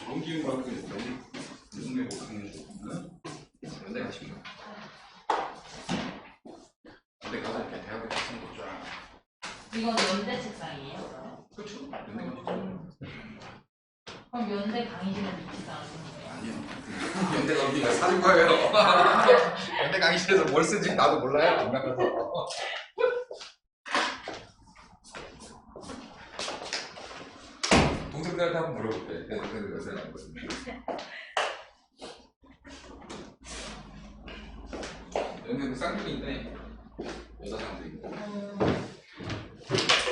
좋은 기운 받고 너무 무슨 내 못하는 연대 가십니다. 연대 가서 이렇게 대학교 같은 거 쫙. 이건 연대 책상이에요? 그렇죠. 연대 가시죠. 그럼 연대 강의실은 있지도 않은 거예요? 아니요. 연대 가기가 사는 거예요. 연대 강의실에서 뭘 쓰지 나도 몰라요. 안 나가서. 동생들한테 한번 물어볼게. 동생들 몇 살 남았거든요. 연대는 쌍둥이인데 여자 쌍둥이고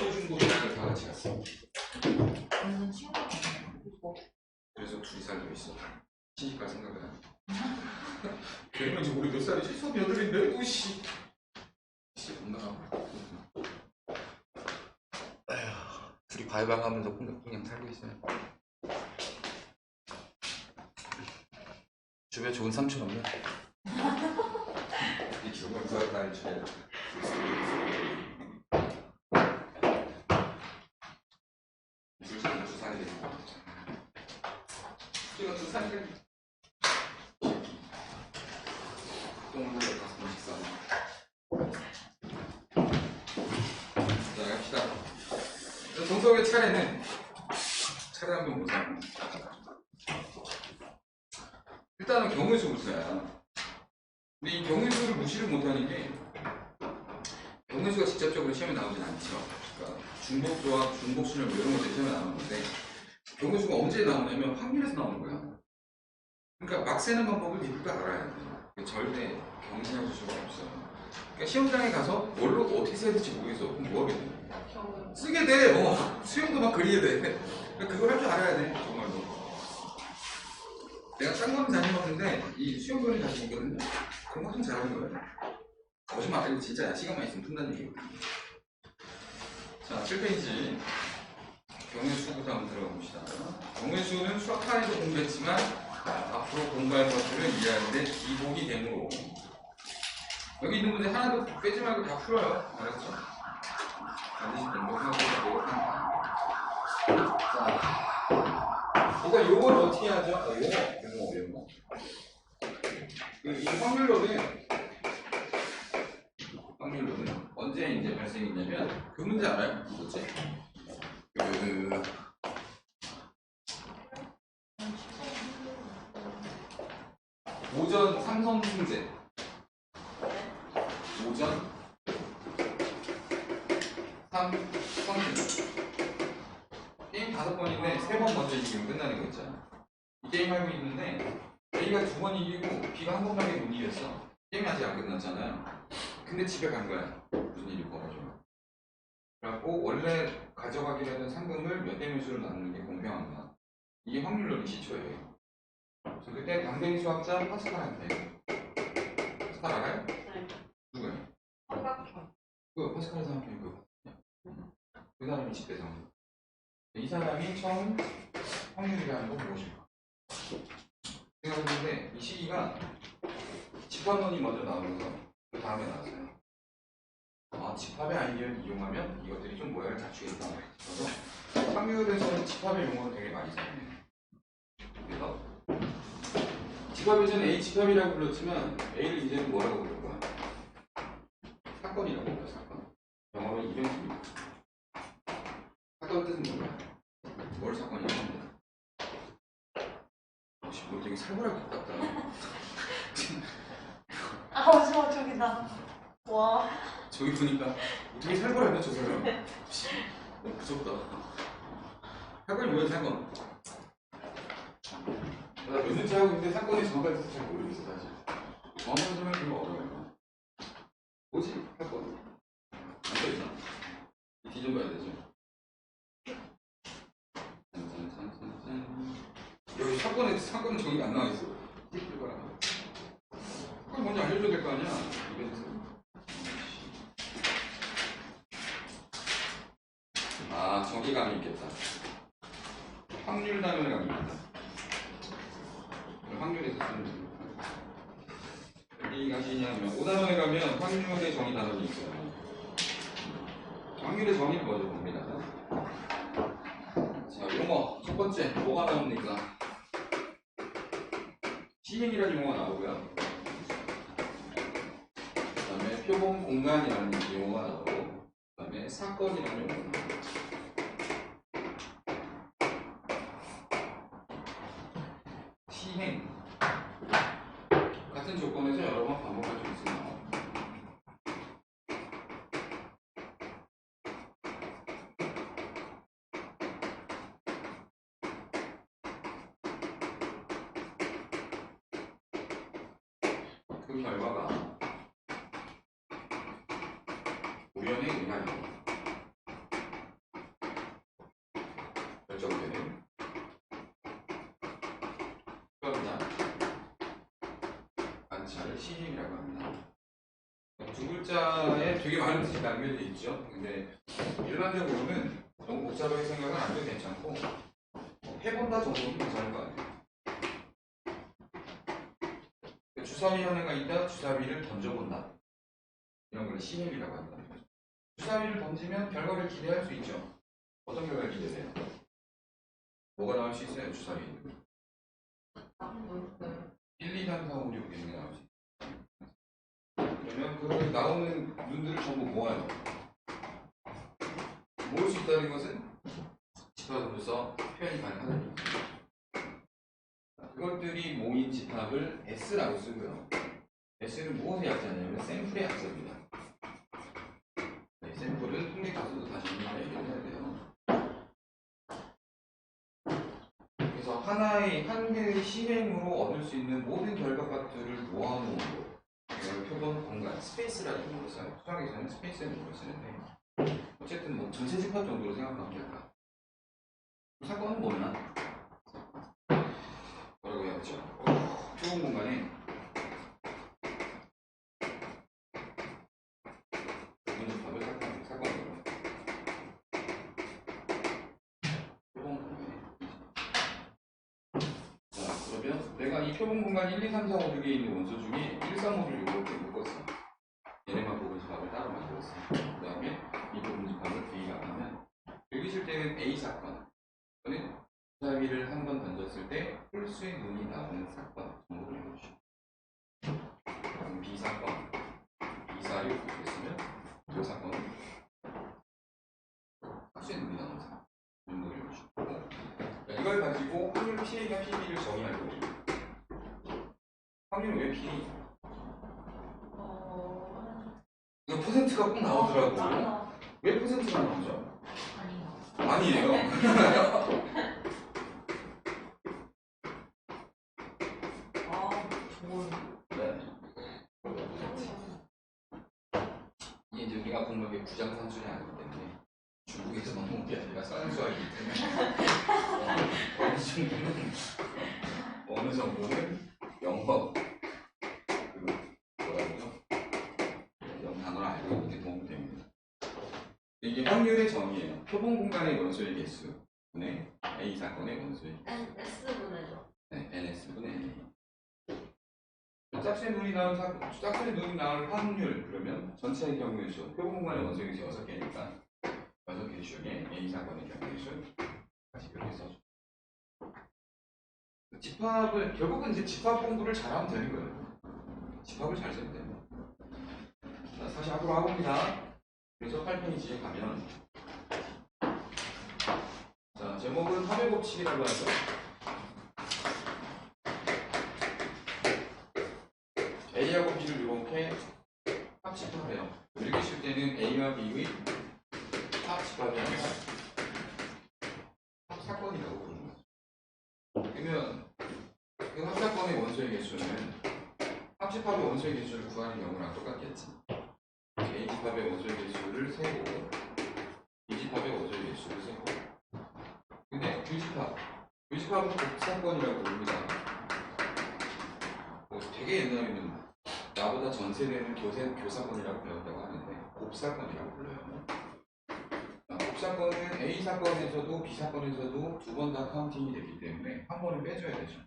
초중고 대학을 다 같이 갔어. 완전 친구가 있고. 그래서 둘이 살고 있어. 시집갈 생각을 안 해. 그러면 이제 우리 몇 살이지? 38인데? 우씨. 엄마가. 둘이 발방하면서 그냥 살고 있어요. 주변에 좋은 삼촌 없나? 이 기억을 날 주에. 둘째는 2살이 되고. 지금 2살이 되고. 똥을 가서 식사. 자, 갑시다. 동석의 차례는 차례 한번 보자. 일단은 경우의 무수야. 근데 이 경우의 수를 무시를 못하는 게 경우의 수가 직접적으로 시험에 나오진 않죠. 그러니까 중복조합, 중복순열 뭐 이런 것들 시험에 나오는데 경우의 수가 언제 나오냐면 확률에서 나오는 거야. 그러니까 막 세는 방법을 미국도 알아야 돼. 절대 경신할 수가 없어. 그러니까 시험장에 가서 뭘로 어떻게 세야 될지 모르겠어. 그럼 뭐 하겠냐? 쓰게 돼. 수영도 막 그리게 돼. 그걸 할 줄 알아야 돼. 정말로. 내가 쌍검 다녀봤는데 이 수영변이 다시 있거든요. 그런 거 좀 잘하는 거예요. 거짓말 아니고 진짜야. 시간만 있으면 푼다는 얘기거든요. 자, 7페이지. 경우의 수부터 한번 들어가 봅시다. 경우의 수는 수학판에서 공부했지만 앞으로 공부할 것들을 이해하는데 기복이 되므로 여기 있는 분들 하나도 빼지 말고 다 풀어요. 알았죠? 반드시 공부하고 노력한다. 자, 일단 요걸 어떻게 하죠? 요거 너무 어려운 거. 이 확률로는 언제 이제 발생했냐면 그 문제 알아요? 뭐지? 오전 삼성 승제. 오전 3승제. 게임 5번인데 3번 먼저 이기면 끝나는 거 있잖아. 이 게임 하고 있는데 A가 2번 이기고 B가 한 번밖에 못 이겼어. 게임이 아직 안 끝났잖아요. 근데 집에 간 거야. 무슨 일이 벌어져. 그래갖고 원래 가져가기로 했던 상금을 몇 대 몇으로 나누는 게 공평한 거야. 이게 확률론의 시초예요. 그래서 그때 당대인 수학자 파스칼한테 파스칼 알아요? 네. 누구예요? 삼각형. 그 파스칼 삼각형이 그 사람이 집대성. 이 사람이 처음 확률이라는 걸 무엇일까 생각했는데 이 시기가 집합론이 먼저 나오면서 그 다음에 나왔어요. 집합의 아이디어를 이용하면 이것들이 좀 모양을 갖추겠다. 그래서 확률에서는 집합의 용어를 되게 많이 사용해요. 그래서 집합에서는 A 집합이라고 불렀지만 A를 이제는 뭐라고 부를 거야? 사건이라고 불러. 사건. 영어로 이벤트입니다. 사건 뜻은 뭐야? 뭘 사건이야? 역시 뭐 되게 살벌하게 같다. 좋아, 저기다. 와. 저기 보니까 되게 살벌하네 저 사람. 너무 무섭다. 사건이 뭐야 사건? 나 몇 년째 하고 있는데 사건이 정확한 뜻을 잘 모르겠어 사실. 정확한 설명 별로 어려워요. 뭐지 사건? 안 써있나? 뒤좀 봐야 되죠. 여기 사건은 저기 안 나와 있어. 사건 먼저 알려줘야 될 거 아니야? 이벤트. 저기 감이 있겠다. 확률 단어에 감이 있겠다. 확률에서 쓰는 거. 어디 가시냐면 5단원에 가면 확률의 정의 단원이 있어요. 확률의 정의를 먼저 봅니다. 자, 용어 첫 번째 뭐가 나옵니까? 시행이라는 용어가 나오고요. 그 다음에 표본 공간이라는 용어가 나오고, 그 다음에 사건이라는 용어가 나오고. 시행 같은 조건에서 여러 번 반복할 수 있습니다. 그 결과가 우연에 의하여 결정되는 특별한 관찰을 시행이라고 합니다. 두 글자에 되게 많은 뜻이 담겨져 있죠. 근데 일반적으로는 너무 복잡하게 생각은 안 해도 괜찮고 해본다 정도는 괜찮을 것 같아요. 주사위 하나가 있다, 주사위를 던져본다. 이런 걸 시행이라고 한다. 주사위를 던지면 결과를 기대할 수 있죠. 어떤 결과를 기대돼요? 뭐가 나올 수 있어요, 주사위? 1, 2, 3, 4, 5, 6 이런 게 나올 수 있어요. 그러면 그 나오는 눈들을 전부 모아요. 모을 수 있다는 것은 집합으로서 표현이 가능하다는 얘기죠. 그것들이 모인 집합을 S라고 쓰고요. S는 무엇의 약자냐면 샘플의 약자입니다. 네, 샘플은 통계 가서도 다시 한번 얘기를 해야 돼요. 그래서 한 개의 시행으로 얻을 수 있는 모든 결과값들을 모아놓은 것, 표본 공간, 스페이스라는 용어를 써요. 수학에서는 스페이스라는 용어를 쓰는데 어쨌든 뭐 전체 집합 정도로 생각하면 될까? 사건은 뭐냐? 뭐라고 해야죠? 표본 공간에 부분 집합을 사건으로 표본 공간에 자, 그러면 내가 이 표본 공간 1, 2, 3, 4, 5, 6에 있는 원소 중에 1, 3, 5를 이렇게 묶었어. 얘네만 부분 집합을 따로 만들었어. 그 다음에 이 부분 집합을 A가 하면 여기 있을 때는 A 사건 또는 주사위를 한 번 던졌을 때 홀수의 눈이 나오는 사건 정도를 읽어주시고, 그럼 B 사건, B 사를 했으면 그 사건은 홀수의 눈이 나오는 사건 정도를 읽어주시고, 이걸 가지고 확률 P가 PB를 정의할 거예요. 확률은 왜 P? 이거 퍼센트가 꼭 나오더라고. 왜 퍼센트가 나오죠? 아니에요. 이게 이제 우리가 공부한 게 부장산술이 아니기 때문에 중국에서 넘어온 게 아니라 서양수학이기 때문에 어느 정도는 영어 뭐라고요? 영어 단어를 알고 있는 게 도움이 됩니다. 이게 확률의 정의예요. 표본 공간의 원소의 개수분의 A 사건의 원소의 개수. S분의죠. 네, NS분의 N. 짝수의 눈이 나올 확률, 그러면 전체의 경우의 수, 표본 공간의 원소의 개수 6개니까 6개 중에 A 사건의 경우의 수 다시 그렇게 써줘. 집합을 결국은 이제 집합 공부를 잘하면 되는 거예요. 집합을 잘 쓰면 돼요. 자, 다시 앞으로 가봅니다. 그래서 8페이지에 가면 자, 제목은 합의 법칙이라고 하죠. A하고 B를 이렇게 합집합해요. 읽으실 때는 A와 B의 합집합이 아니라 합사건이라고 부르는 거죠. 그러면 그 합사건의 원소의 개수는 합집합의 원소의 개수를 구하는 경우랑 똑같겠지. A 집합의 원소의 개수를 세고 B 집합의 원소의 개수를 세고, 근데 U집합은 곱사건이라고 부릅니다. 뭐 되게 옛날에는 나보다 전 세대는 교사건이라고 배웠다고 하는데 곱사건이라고 불러요. 곱사건은 A 사건에서도 B 사건에서도 두 번 다 카운팅이 되기 때문에 한 번은 빼줘야 되죠.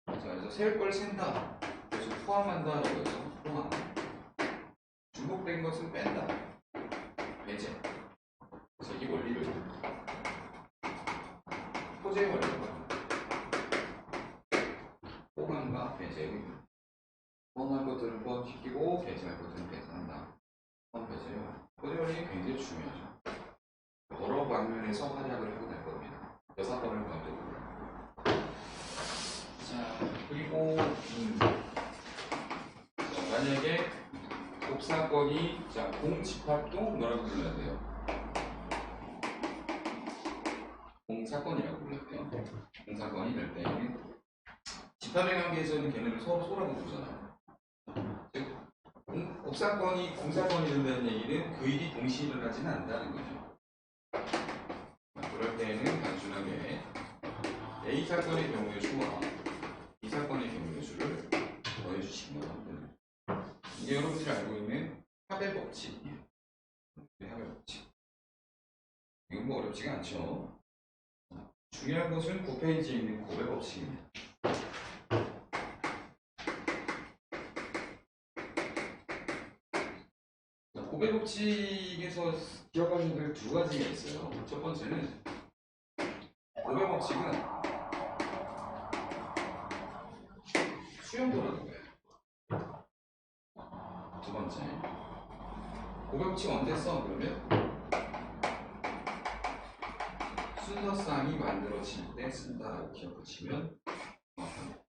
자, 그래서 셀 걸 센다. 그래서 포함한다라고 해서 포함. 중복된 것은 뺀다. 배제. 그래서 이 원리를 토제의 원리라고 합니다. 포함과 배제의 포함할 것들은 포함시키고 배제할 것들은 배제한다. 포함 배제요. 토제 원리는 굉장히 중요하죠. 여러 방면에서 활약을 하고 날 겁니다. 6번을 보여드리고요. 자, 그리고 만약에 복사건이 자 공집합도 뭐라고 불러야 돼요? 공사건이라고 불러야 돼요. 공사건이 될 때에는 집합의 관계에서는 걔네를 서로 소라고 부르잖아요. 즉 복사건이 공사건이 된다는 얘기는 그 일이 동시에 일어나지는 않는다는 거죠. 그럴 때에는 단순하게 A 사건의 경우의 수와 B 사건의 경우의 수를 더해주시면 됩니다. 이게 여러분들이 알고 있는 합의 법칙이에요. 합의 법칙. 이건 뭐 어렵지가 않죠. 중요한 것은 9페이지에 있는 곱의 법칙입니다. 곱의 법칙에서 기억하셔야 될 두 가지가 있어요. 첫 번째는 곱의 법칙은 수용도라는 거예요. 두 번째, 곱의 법칙 언제 써? 그러면 순서쌍이 만들어질 때 쓴다라고 기억하시면 정확합니다.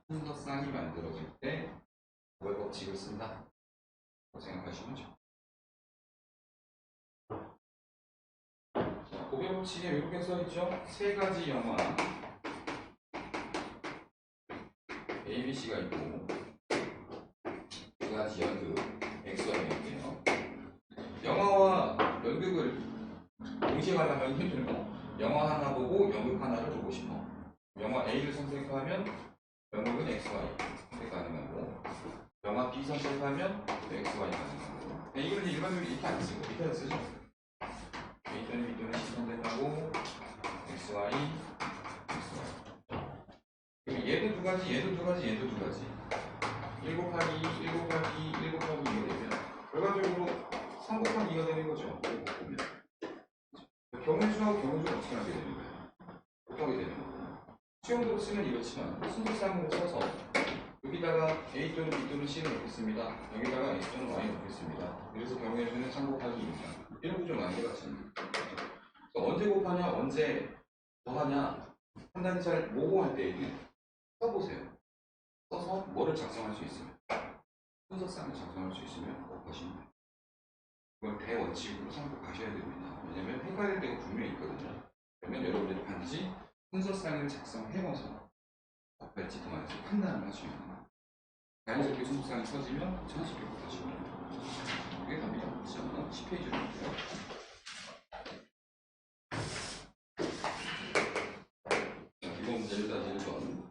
순서쌍이 만들어질 때 곱의 법칙을 쓴다 라고 생각하시면 좋습니다. 자, 곱의 법칙에 이렇게 써있죠? 세 가지 영화 ABC가 있고 두 가지 연극 X가 있는데요. 영화와 연극을 동시에 가려면 힘들고 영화 하나 보고 연극 하나를 보고 싶어. 영화 A를 선택하면 연극은 XY 선택 가능하고 영화 B 선택하면 XY 가능하고 이거는 일반적으로 이렇게 안 쓰고 이렇게 쓰죠. A 또는 B 또는 C 선택하고 XY 그리고 얘도 두 가지 얘도 두 가지 얘도 두 가지 1 곱하기 1 곱하기 1 곱하기 2가 되면 결과적으로 3 곱하기 2가 되는 거죠. 보면 경우수하고 경우수가 어떻게 하게 되는 거예요? 곱하게 되는 거고 수용도로 쓰면 이렇지만 순서쌍으로 써서 여기다가 A 또는 B 또는 C를 넣겠습니다. 여기다가 X 또는 Y 넣겠습니다. 그래서 경우의 수는 3 곱하기 2입니다. 이런 구조 많이 해봤잖아요. 언제 곱하냐 언제 더하냐 판단이 잘 모호할 때에는 써보세요. 써서 뭐를 작성할 수 있으면 순서쌍을 작성할 수 있으면 곱하시면 돼요. 그걸 대원칙으로 삼고 가셔야 됩니다. 왜냐면 헷갈릴 때가 분명히 있거든요. 그러면 여러분들이 반드시 순서쌍을 작성해봐서 곱할지 더할지 판단을 하시면 됩니다. 자연스럽게 순서쌍이 써지면 자연스럽게 곱하시면 됩니다. 이게 답니다. 그렇죠? 10페이지로 볼게요. 이번 문제를 따지는 건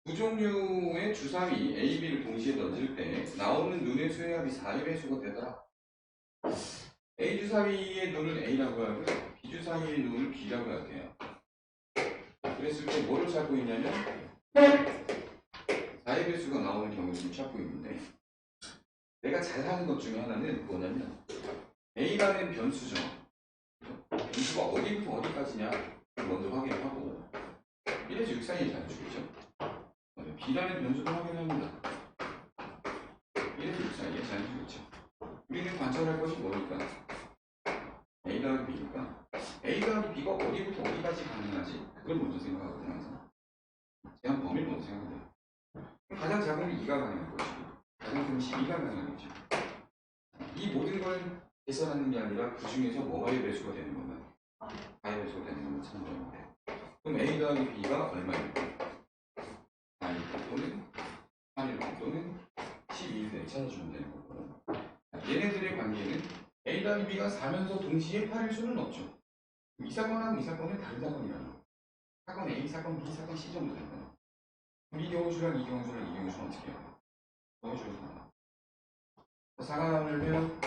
두 종류의 주사위 A, B를 동시에 던질 때 나오는 눈의 수의 합이 4의 배수가 되더라. A 주사위의 눈을 A라고 하고요. B 주사위의 눈을 B라고 할게요. 그랬을 때 뭐를 찾고 있냐면 4의 배수가 나오는 경우를 찾고 있는데 내가 잘하는 것 중에 하나는 뭐냐면 A라는 변수죠. 변수가 어디부터 어디까지냐 먼저 확인을 하고 1에서 6 사이의 자연수겠죠. B라는 변수도 확인합니다. 1에서 6 사이의 자연수겠죠. 우리는 관찰할 것이 뭐니까? A 더하기 B니까 A 더하기 B가 어디부터 어디까지 가능하지? 그걸 먼저 생각하거든요. 항상. 제한 범위를 먼저 생각해요. 가장 작은 게 2가 가능할 것이고 가장 큰 12가 가능하겠죠. 이 모든 걸 계산하는 게 아니라 그 중에서 뭐의 배수가 되는 것만 Y의 배수가 되는 것만 참고하면 돼요. 그럼 A 더하기 B가 얼마일까? 4일 또는 3일 또는 12일 찾아주면 되는 거고 얘네들의 관계는 A 더하기 B가 4면서 동시에 8일 수는 없죠. 이 사건하고 이 사건은 다른 사건이라는 거. 사건 A, 사건 B, 사건 C 정도 되는 거예요. 이 경우수랑 이 경우수랑 이 경우수는 어떻게 해요? 경우수를 4가 나오려면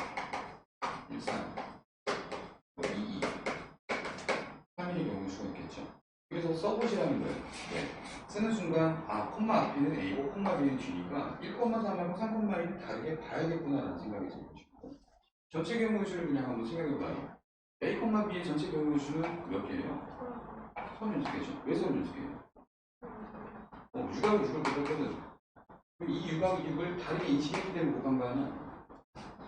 1, 3, 2, 2 3일의 경우수가 있겠죠. 그래서 써보시라는 거예요. 네. 쓰는 순간 콤마 앞에는 A고 콤마 뒤에는 G니까 1,3하고 3,2는 다르게 봐야겠구나라는 생각이 들죠. 전체 경우수를 그냥 한번 생각해봐요. A, B의 전체 경우수는 몇 개예요? 36개죠. 왜 36개예요? 육하고 6을 곱했거든. 그럼 이 육하고 6을 다르게 인식했기 때문에 곱한 거 아니야?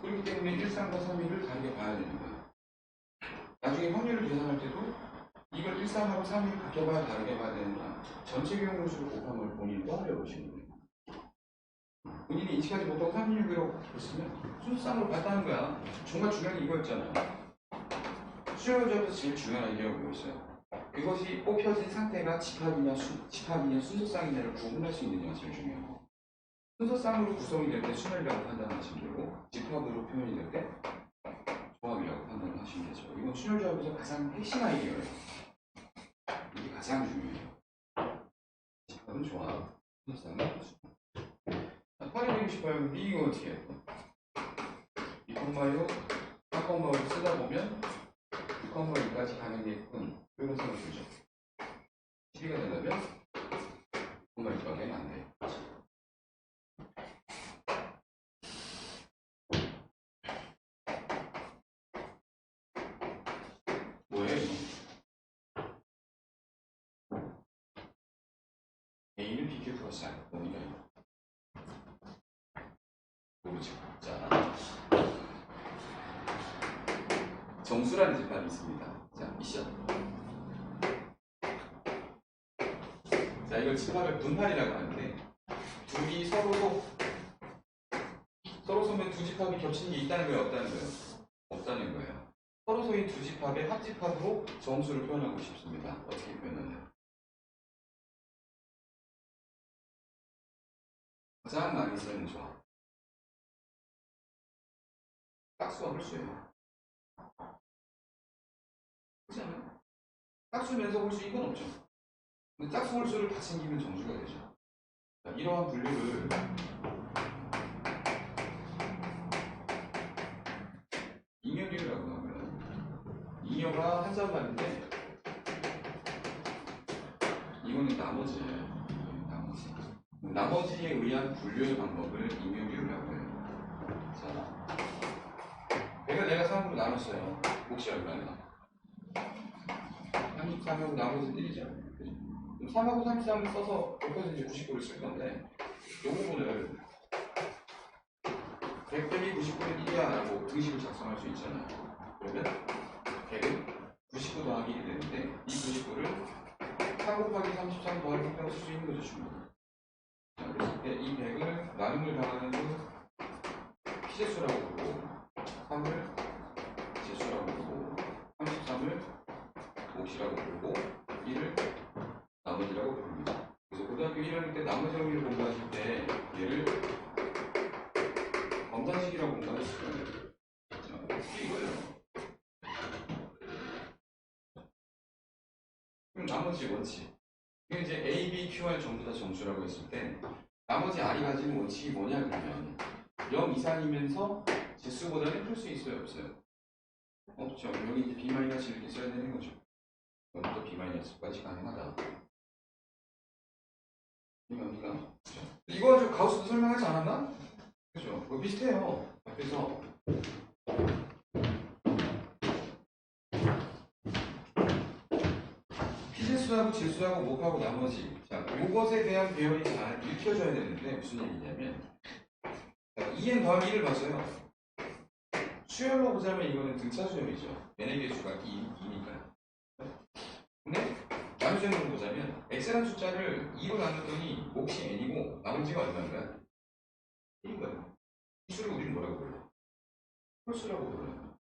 그렇기 때문에 1, 3과 3, 1을 다르게 봐야 되는 거야. 나중에 확률을 계산할 때도 이걸 1, 3하고 3, 1 같게 봐야 다르게 봐야 되느냐? 전체 경우수를 곱한 걸 본인이 또 하려고 보시는 거예요. 본인이 인식하지 못하고 36이라고 했으면 순수상으로 봤다는 거야. 정말 중요한 게 이거였잖아요. 수요조합에서 제일 중요한 아이디어가 뭐였어요? 그것이 뽑혀진 상태가 집합이냐 순서쌍이냐를 구분할 수 있느냐가 제일 중요해요. 순서쌍으로 구성이 될 때 순혈이라고 판단하시면 되고 집합으로 표현이 될 때 조합이라고 판단을 하시면 되죠. 이건 순혈조합에서 가장 핵심 아이디어예요. 이게 가장 중요해요. 집합은 조합, 순서쌍은 순서. 828 B 이거 어떻게 해요? 2,6 4,5를 쓰다 보면 6,2까지 가능했군. 이런 생각 들죠. 12가 되려면 6,2밖에 안 돼. 뭐예요 이거? A는 BQ 플러스 R. 뭡니까 이거? 모르죠. 자, 정수라는 집합이 있습니다. 자, 미션. 자, 이걸 집합의 분할이라고 하는데 둘이 서로 서면 두 집합이 겹치는 게 있다는 거예요? 없다는 거예요? 없다는 거예요. 서로서인 두 집합의 합집합으로 정수를 표현하고 싶습니다. 어떻게 표현하나요? 가장 많이 쓰는 조합. 짝수와 홀수예요. 그렇지 않아요? 짝수면서 홀수 이건 없죠. 근데 짝수 홀수를 다 챙기면 정수가 되죠. 자, 이러한 분류를 잉여비율이라고 하고요. 잉여가 한 자만인데 이거는 나머지예요. 나머지에 의한 분류의 방법을 잉여비율이라고 해요. 자, 배가 내가 3으로 나눴어요. 혹시 얼마나? 33하고 나머지는 1이죠. 3하고 33을 써서 여기서 이제 99를 쓸 건데 이 부분을 100 빼기 99는 1이야 라고 등식을 작성할 수 있잖아요. 그러면 100은 99 더하기 1이 되는데 이 99를 4 곱하기 33 더하기 3이라고 쓸 수 있는 거죠, 충분히. 자, 그랬을 때 이 100을 나눔을 당하는 피제수라고 부르고 3을 제수라고 부르고 33을 몫이라고 부르고 1을 나머지라고 부릅니다. 그래서 고등학교 1학년 때 나머지 정리를 공부하실 때 얘를 검산식이라고 공부하실 거예요. 이거예요. 그럼 나머지 원칙. 이게 이제 A, B, Q, R 전부 다 정수라고 했을 때 나머지 R이 가지는 원칙이 뭐냐 그러면 0 이상이면서 제수보다는 클 수 있어요, 없어요? 없죠. 여기 이제 B- 이렇게 써야 되는 거죠. 여기도 B-까지 가능하다. 이거 이거 좀 가우스도 설명하지 않았나? 그죠? 그거 비슷해요. 그래서 피제수하고 제수하고 몫하고 나머지 자, 요것에 대한 배열이 잘 익혀져야 되는데 무슨 얘기냐면 자, 2n 더하기 1을 봤어요. 수열로 보자면 이거는 등차 수열이죠. n의 개수가 2니까. 근데 나누셈으로 보자면 x라는 숫자를 2로 나눴더니 몫이 n이고 나머지가 얼마인가요? 1인 거예요. 이 수를 우리는 뭐라고 불러요? 홀수라고 불러요.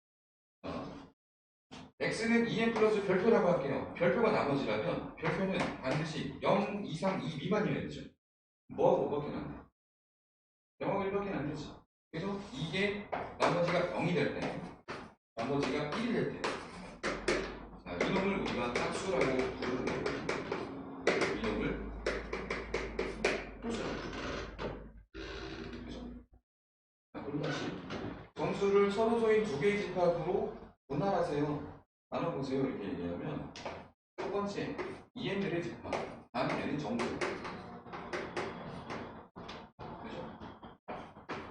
x는 2n 플러스 별표라고 할게요. 별표가 나머지라면 별표는 반드시 0 이상 2 미만이어야 되죠. 뭐하고 뭐밖에 안 돼? 0하고 1밖에 안 되지. 그래서 이게 나머지가 0이 될 때, 나머지가 1이 될 때, 자, 이놈을 우리가 짝수라고 부르는 거예요. 이놈을 홀수라고 부르는 거죠. 자, 그럼 다시 정수를 서로소인 두 개의 집합으로 분할하세요. 나눠보세요. 이렇게 얘기하면 첫 번째, 2n들의 집합. 단 n은 정수. 그죠?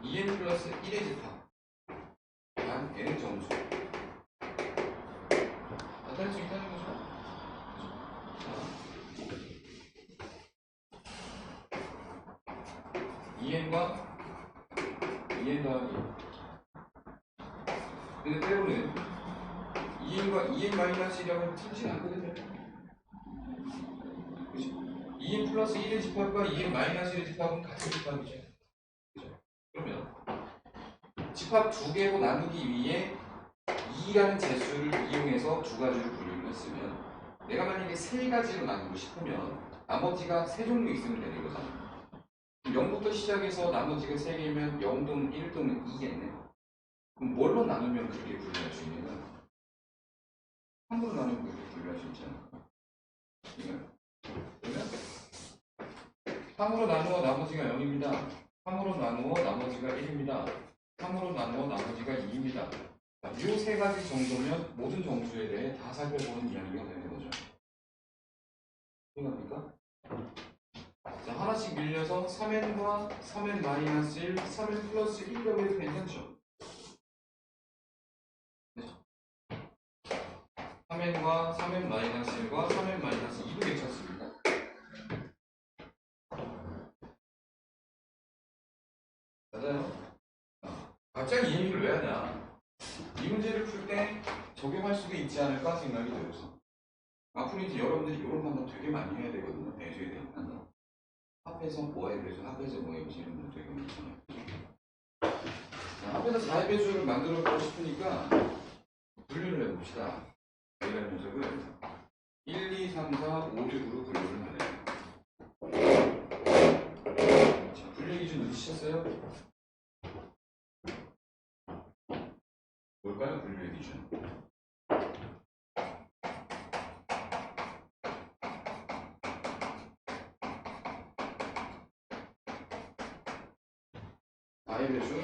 2n 플러스 1의 집합. 단 n은 2n과 2n 더하기. 근데 때로는 2n과 2n 마이너스 1이라고 틀리진 않거든요. 그치? 2n 플러스 1의 집합과 2n 마이너스 1의 집합은 같은 집합이죠. 그죠? 그러면 집합 두 개로 나누기 위해 2라는 재수를 이용해서 두 가지를 분류를 했으면 내가 만약에 세 가지로 나누고 싶으면 나머지가 세 종류 있으면 되는 거잖아. 0부터 시작해서 나머지가 3개면 0 또는 1 또는 2겠네. 그럼 뭘로 나누면 그렇게 분류할 수 있는 거야? 3으로 나누면 그렇게 분류할 수 있지 않을까? 그러면 3으로 나누어 나머지가 0입니다. 3으로 나누어 나머지가 1입니다. 3으로 나누어 나머지가 2입니다. 이 세 가지 정도면 모든 정수에 대해 다 살펴보는 이야기가 되는 거죠. 이해갑니까? 자, 하나씩 밀려서 3n과 3n 마이너스 1, 3n 플러스 1이라고 해도 괜찮죠? 3n과 3n 마이너스 1과 3n 마이너스 2도 괜찮습니다. 맞아요? 갑자기 이 얘기를 왜 하냐? 이 문제를 풀 때 적용할 수도 있지 않을까 생각이 들어서. 앞으로 이제 여러분들이 이런 판단 되게 많이 해야 되거든요. 배수에 대한 판단. 합해서 뭐에 배수, 합해서 뭐에 배수 이런 거 되게 많잖아요. 합해서 4의 배수를 만들어 보고 싶으니까 분류를 해봅시다. A라는 녀석을 1, 2, 3, 4, 5, 6으로 분류를 하네요. 자, 분류 기준 누르셨어요? 뭘까요? 분류의 기준. A의 배수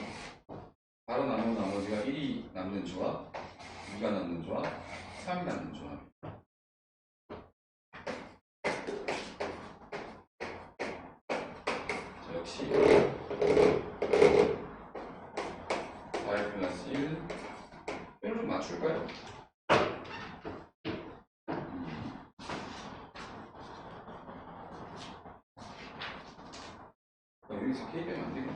바로 나누어 나머지가 1이 남는 조합, 2가 남는 조합, 3이 남는 조합. 자, 역시 4의 플러스 1 이걸 좀 맞출까요? 여기서 K 빼면 안 되겠네.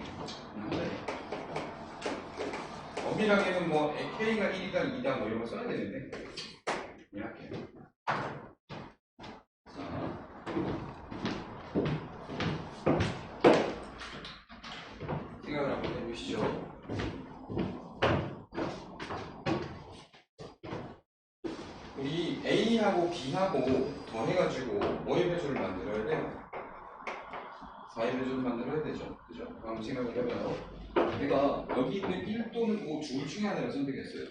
엄밀하게는 뭐 K가 1이다 2다 뭐 이런 거 써야 되는데 그냥 할게요. 생각을 한번 해보시죠. 우리 A하고 B하고 더해가지고 뭐의 배수를 만들어야 돼요? 4의 배수를 만들어야 되죠. 그죠? 한번 생각을 해봐요. 내가 여기 있는 1 또는 5 둘 중에 하나를 선택했어요.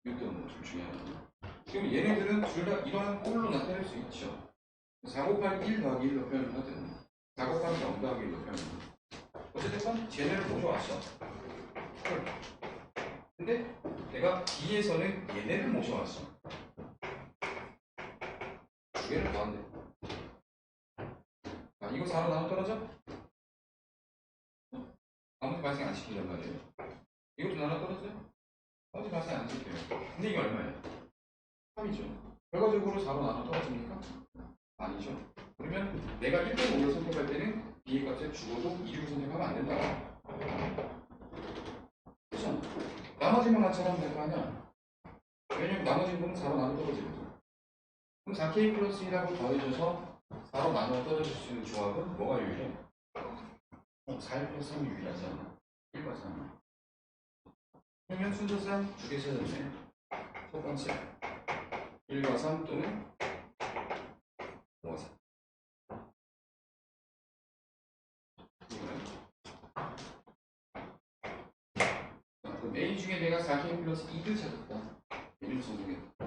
1 또는 5 둘 중에 하나. 그럼 얘네들은 둘 다 이러한 꼴로 나타낼 수 있죠. 4 곱하기 1 더하기 1로 표현을 하든 4 곱하기 0 더하기 1로 표현을 하든 어쨌든 쟤네를 모셔왔어. 근데 내가 B에서는 얘네를 모셔왔어. 두 개를 더한대. 아, 이거 4로 나눠 떨어져? 아무도 발생 안 시킨단 말이에요. 이것도 나눠 떨어져요? 아무도 발생 안 시켜요. 근데 이게 얼마예요? 3이죠. 결과적으로 4로 나눠 떨어집니까? 아니죠. 그러면 내가 1번 5를 선택할 때는 B의 값에 죽어도 2를 선택하면 안 된다. 그죠? 나머지만 맞춰가면 될 거 아니야? 왜냐면 나머지 부분은 4로 나눠 떨어지거든. 그럼 4K 플러스 1하고 더해줘서 4로 나눠 떨어질 수 있는 조합은 뭐가 유일해? 4일 플러스 3이 유일하지 않아? 1과 3. 그러면 순서상 두 개 찾았네. 첫 번째 1과 3 또는 5와 3. 그럼 A 중에 내가 4K 플러스 2를 찾았다. 얘를 선택했다.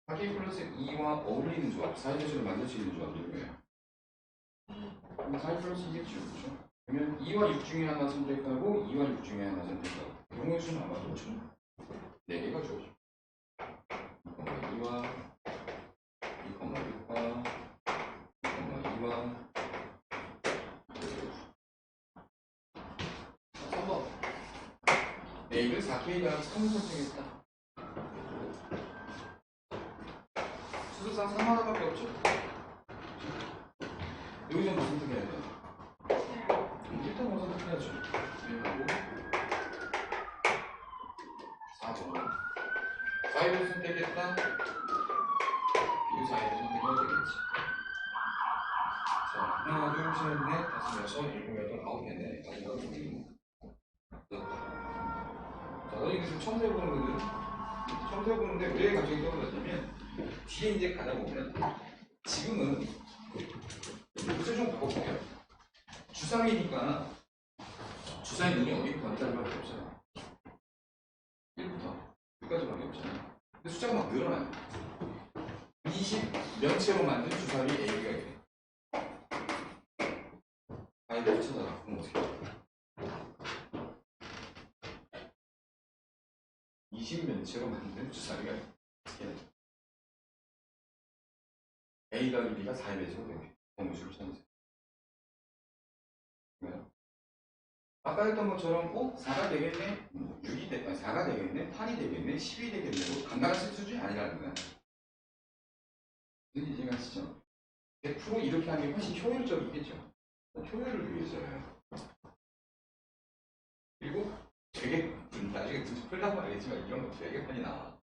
4K 플러스 2와 어울리는 조합, 4의 배수를 만들 수 있는 조합이 뭐예요? 4 플러스 2겠죠. 그렇죠? 그러면 2와 6 중에 하나 선택하고 2와 6 중에 하나 선택하고 경우의 수는 아마도 총 4개가 주어져. 2와 2,6과 2,2와 3번 A를 4K가 3을 선택했다. 수술상 3 하나밖에 없죠. 여기서 뭐 선택해야 돼요? 4회를 선택했다. B도 4회를 선택해야 되겠지. 자, 하나, 둘, 셋, 넷, 다섯, 여섯, 일곱, 여덟, 아홉 개네. 아홉 개. 자, 너 이거 지금 처음 해보는 거거든. 처음 해보는데 왜 갑자기 떠올랐냐면 뒤에 이제 가다 보면 지금은 문제 좀 바꿔볼게요. 주사위니까 주사위 눈이 어디부터 어디까지밖에 없어요. 1부터 6까지밖에 없잖아요. 근데 숫자가 막 늘어나요. 20 면체로 만든 주사위 A가 있대. 아이를 찾아가. 그럼 어떻게 해? 20 면체로 만든 주사위가 어떻게 해? A 더하기 B가 4의 배수가 되게 공식을 찾으세요. 왜요? 아까 했던 것처럼 4가 되겠네, 6이 되겠네, 4가 되겠네, 8이 되겠네, 10이 되겠네, 간단한 수준이 아니라는 거야. 무슨 이해가시죠? 100% 이렇게 하는 게 훨씬 효율적이겠죠. 효율을 위해서요. 그리고 되게 나중에 풀다고 알겠지만 이런 거 되게 많이 나와.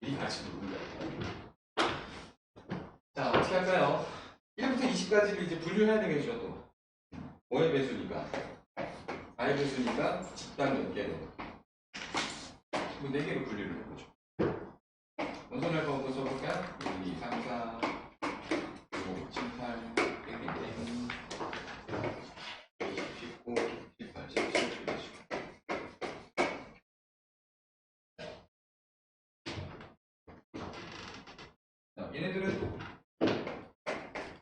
이 같이 누른 거야. 자, 어떻게 할까요? 1부터 20까지를 이제 분류해야 되겠죠, 또. 5의 배수니까. 4의 배수니까 집단 몇 개로. 뭐 4개로 분류를 해보죠. 원선을 거부터 써볼까요? 1, 2, 3, 4, 5, 7, 8, 100, 19, 18, 19, 20. 자, 얘네들은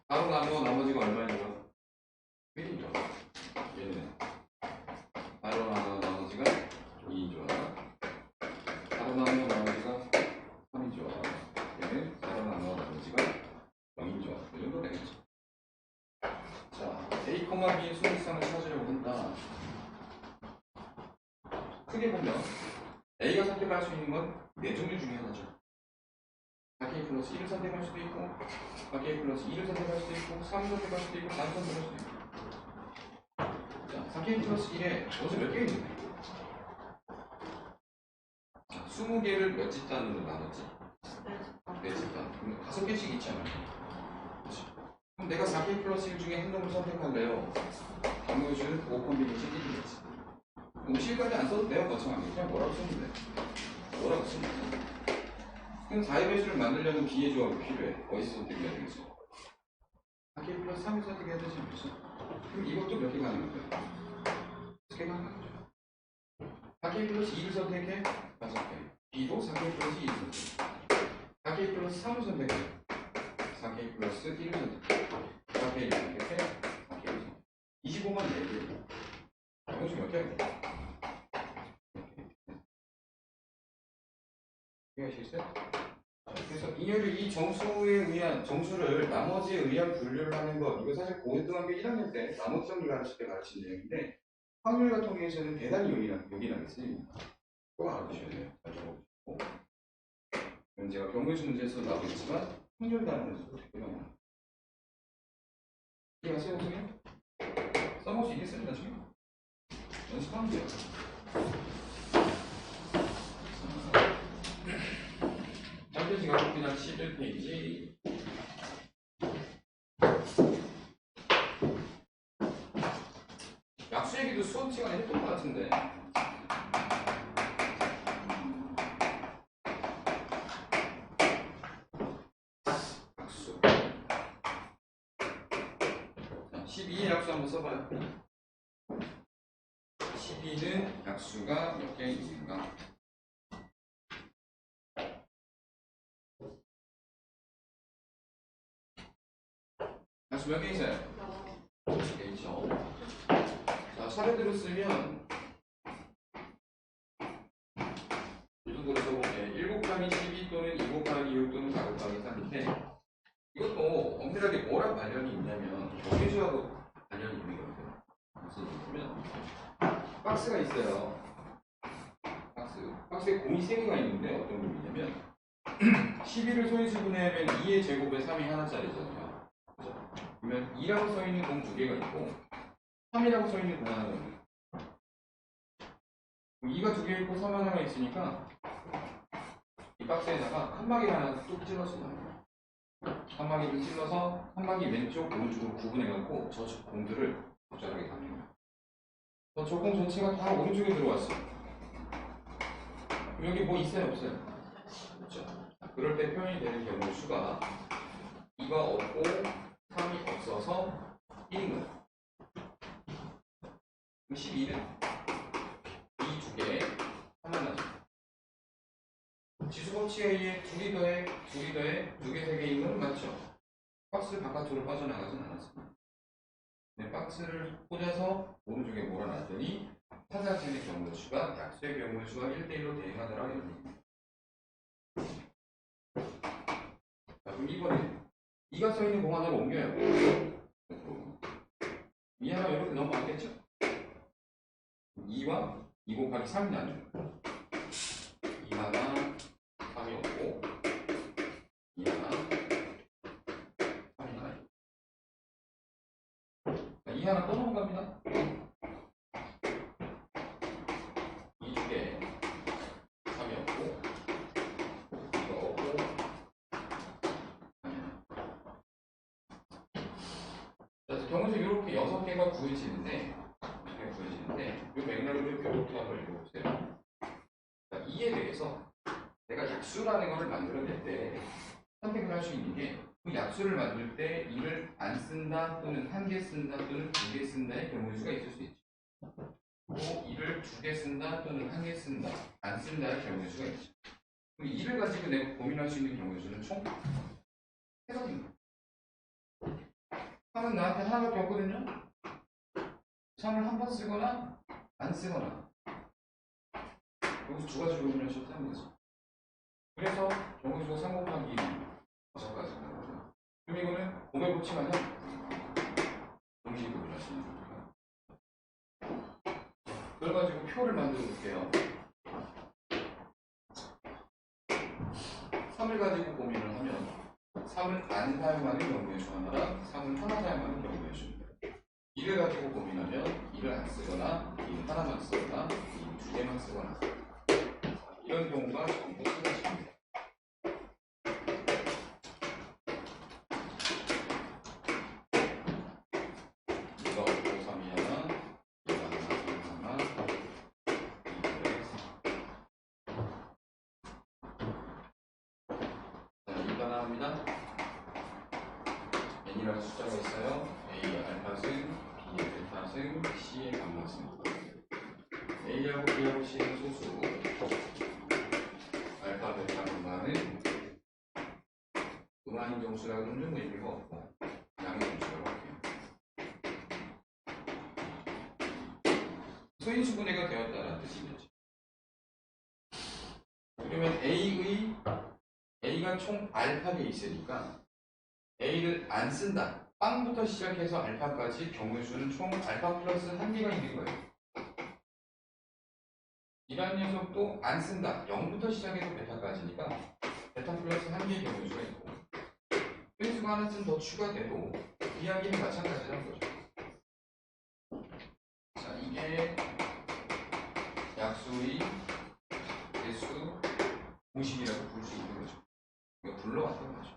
바로 나누어 나머지가 얼마인가요? 1이죠. 얘는 바로 나누어 나머지가 2죠. 바로 나누어 나머지가 3이죠. 얘는 바로 나누어 나머지가 0이죠. 이 정도 되겠죠. 자, A, B의 수직상을 찾으려고 한다. 크게 보면 A가 선택할 수 있는 건 4종류 중에 하나죠. 4K 플러스 1을 선택할 수도 있고 4K 플러스 2를 선택할 수도 있고 3을 선택할 수도 있고 4를 선택할 수도 있고. 자, 4K 플러스 1에 어제 몇 개 있는데? 20개를 몇 집단으로 나눴지? 4집단. 그럼 5개씩 있잖아. 그렇지? 그럼 내가 4K 플러스 1 중에 한 놈을 선택할래요. 방어주는 5 콤비네이션 1이겠지. 그럼 실까지 안 써도 돼요. 거창하게. 그냥 뭐라고 쓰면 돼. 뭐라고 쓰면 돼. 그럼 4의 배수를 만들려면 B의 조합이 필요해. 어디서 선택해야 되겠어? 4K 플러스 3을 선택해야 되지 않겠어? 그럼 이것도 몇 개 가능한 거야? 3개 가능한 거죠. 4K 플러스 2를 선택해? 5개. B도 4K 플러스 2를 선택해. 4K 플러스 3을 선택해. 4K 플러스 1을 선택해. 4K를 선택해. 4K를 선택해. 25만 4개. 이것이 몇 개야? 이해하시겠어요? 그래서 이 정수를 나머지에 의한 분류를 하는 것, 이거 사실 고등학교 1학년 때 나머지 정리 가르칠 때 가르친 내용인데 확률과 통계에서는 대단히 요긴하게 쓰입니다. 꼭 알아두셔야 돼요. 잘 적어보시고. 그럼 제가 경우수 문제에서 나오겠지만 확률 단원에서도 되게 많이 나와요. 이해하세요, 선생님? 써볼 수 있겠어요, 나중에? 연습하면 돼요. 현재지가 그냥 11페이지. 약수 얘기도 수업 시간에 했던 것 같은데. 약수. 자, 12의 약수 한번 써봐요. 12는 약수가 몇 개 있는가? 약수 몇 개 있어요? 5개 있죠. 자, 차례대로 쓰면 이 정도로 써볼게. 1 곱하기 12 또는 2 곱하기 6 또는 4 곱하기 3인데 이것도 엄밀하게 뭐랑 관련이 있냐면 경계수하고 관련이 있는 거거든요. 무슨 얘기냐면 박스가 있어요. 박스에 공이 3개가 있는데 어떤 의미냐면 12를 소인수 분해하면 2의 제곱에 3이 하나짜리잖아요. 그죠? 그러면 2라고 써있는 공 2개가 있고 3이라고 써있는 공 하나가 있는 2가 2개 있고 3 하나가 있으니까 이 박스에다가 칸막이 하나 뚝 찔렀어요. 칸막이를 찔러서 칸막이 왼쪽 오른쪽으로 구분해갖고 저쪽 공들을 적절하게 담는 거예요. 저 공 전체가 다 오른쪽에 들어왔어요. 여기 뭐 있어요 없어요? 없죠. 그럴 때 표현이 되는 경우 수가 2가 없고 3이 없어서 1인 거예요. 12는 이 두 개 하나 나죠. 지수법칙에 의해 둘이 더해 두 개, 세 개인 건 맞죠? 박스 바깥으로 빠져나가진 않았습니다. 네, 박스를 꽂아서 오른쪽에 몰아놨더니 타사진의 경우의 수가 약수의 경우의 수가 1대1로 대응하더라 이런 얘기입니다. 자, 그럼 이번에 2가 써있는 공 하나를 옮겨요. 이 하나 이렇게 넘어갔겠죠? 2와 2 곱하기 3이 나죠. 2 하나 3이 없고 2 하나 3이 나요. 자, 2 하나 또 넘어갑니다. 이 두 개 3이 없고 이거 없고 3이 자, 경우에서 이렇게 6개가 구해지는데 이 맥락을 이렇게 한번 읽어보세요. 자, 이에 대해서 내가 약수라는 것을 만들어낼 때 선택을 할 수 있는 게 그 약수를 만들 때 이를 안 쓴다 또는 한 개 쓴다 또는 두 개 쓴다의 경우의 수가 있을 수 있죠. 또 이를 두 개 쓴다 또는 한 개 쓴다 안 쓴다의 경우의 수가 있죠. 그럼 이를 가지고 내가 고민할 수 있는 경우의 수는 총 3가지입니다. 3은 나한테 하나밖에 없거든요. 3을 한 번 쓰거나 안 쓰거나 여기서 두 가지로 고민을 하셨다는 거죠. 그래서 경우의 수가 3 곱하기 5가지입니다. 그럼 이거는 곱의 법칙 아니야? 동시에 구분할 수 있는 거니까. 그걸 가지고 표를 만들어 볼게요. 3을 가지고 고민을 하면 3을 안 사용하는 경우의 수 하나랑 3을 하나 사용하는 경우의 수입니다. 2를 가지고 고민하면 2를 안 쓰거나 2를 하나만 쓰거나 2를 두 개만 쓰거나 이런 경우가 전부 쓰여집니다. 이거 없고 3이 하나 2가 하나 3 하나 2를 3 자, 이거 하나 합니다. n이라는 숫자가 있어요. A의 알파승, B의 베타승, C의 감마승. A하고 B하고 C는 소수. 알파, 베타, 감마는 음화인 정수라고 하면 좀 의미가 없고 양의 정수라고 할게요. 소인수분해가 되었다는 뜻이겠죠. 그러면 A가 총 알파에 있으니까 A를 안 쓴다. 빵부터 시작해서 알파까지 경우의 수는 총 알파 플러스 1개가 있는 거예요. 이란 녀석도 안 쓴다. 0부터 시작해서 베타까지니까 베타 플러스 1개의 경우의 수가 있고 소인수가 하나쯤 더 추가돼도 이야기는 마찬가지라는 거죠. 자, 이게 약수의 개수 공식이라고 부를 수 있는 거죠. 이거 불러왔던 거죠.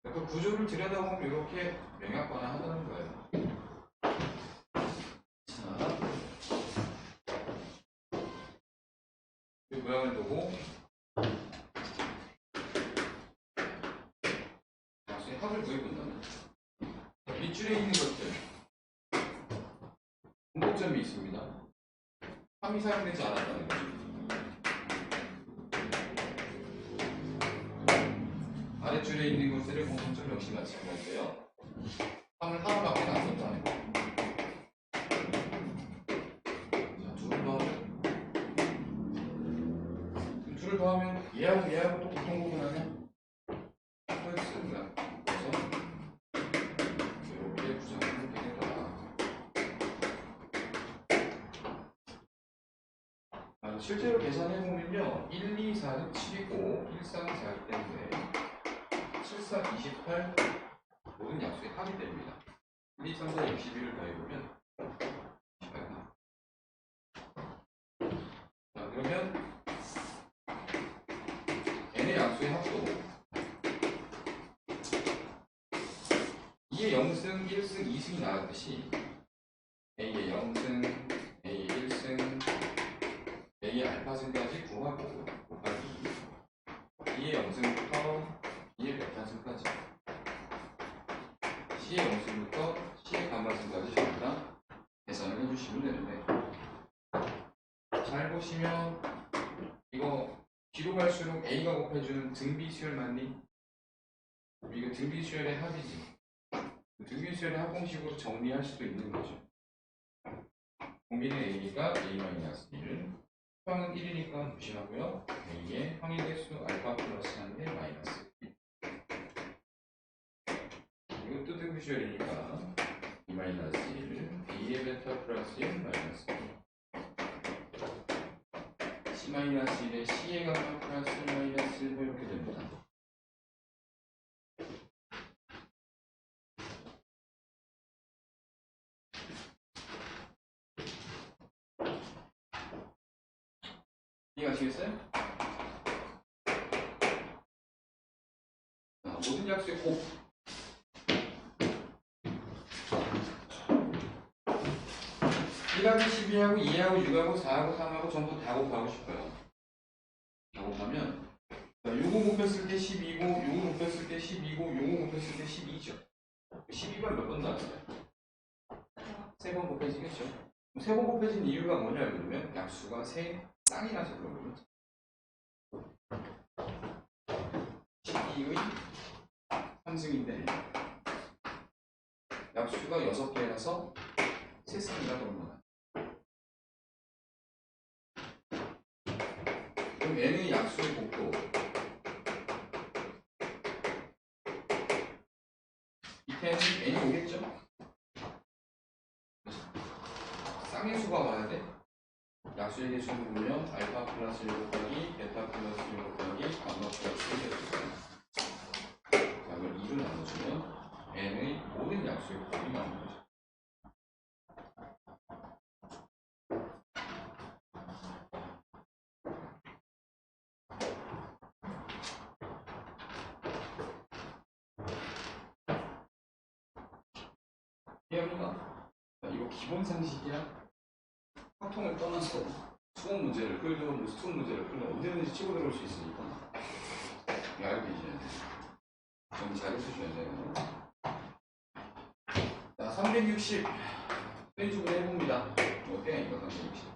그 구조를 들여다보면 이렇게 명약관화 하다는 거예요. 자, 이 모양을 보고 약수의 합을 구해본다면 밑줄에 있는 것들 공통점이 있습니다. 함이 사용되지 않았다는 거죠. 아래줄에 있는 것들의 공통점 역시 마찬가지예요. 3을 하나밖에 안 썼다는 거. 자, 둘을 더하면 얘하고 또 공통 부분하면 펄스가 그래서 이렇게 구성을 되겠다. 실제로 계산해보면요 1, 2, 4는 7이고 1, 4는 4이기 때문에 7, 4, 28 모든 약수의 합이 됩니다. 1, 2, 3, 4, 61을 더해보면 28 나옵니다. 자, 그러면 n의 0승, 1승, 2승이 나왔듯이 A의 0승, A의 1승, A의 알파승까지 구하고 곱하기 B의 0승부터 B의 베타승까지 C의 0승부터 C의 감마승까지 전부 다 계산을 해주시면 되는데, 잘 보시면 이거 뒤로 갈수록 A가 곱해주는 등비수열 맞니? 이거 등비수열의 합이지. 등비수열의 합공식으로 정리할 수도 있는 거죠. 공비는 A가 A-1, 수항은 1이니까 무시하고요. A의 항의 개수 알파 플러스 1의 마이너스 1. 이것도 등비수열이니까 E 마이너스 1, A의 베타 플러스 1 마이너스 1. C 마이너스 1에 C의 감마 플러스 1 마이너스 1 이렇게 됩니다. 이해가시겠어요? 모든 약수의 곱 1하고 12하고 2하고 6하고 4하고 3하고 전부 다 곱하고 싶어요. 다 곱하면 요거 곱했을 때 12고 요거 곱했을 때 12고 요거 곱했을 때 12죠. 12번 몇 번 나왔어요? 3번 곱해지겠죠. 3번 곱해진 이유가 뭐냐 그러면 약수가 3쌍이라서 그러거든요. 12의 3승인데 약수가 6개라서 3쌍이라 그런 거야. 그럼 n의 약수의 곱도 밑에는 n이 오겠죠? 쌍의 수가 와야 돼. 약수의 개수를 보면 알파 플러스 1 곱하기 베타 플러스 1 곱하기 감마 플러스 1이 되잖아요. 자, 이걸 2로 나눠주면 n의 모든 약수의 곱이 나오는 거죠. 이해합니까? 이거 기본 상식이야. 확통을 떠나서 수업 문제를 끌든 뭐 스투 문제를 끌든 언제든지 치고 들어올 수 있으니까 이거 알고 계셔야 돼요. 정리 잘 해주셔야 돼요. 자, 360 왼쪽으로 해봅니다. 어때? 이거 360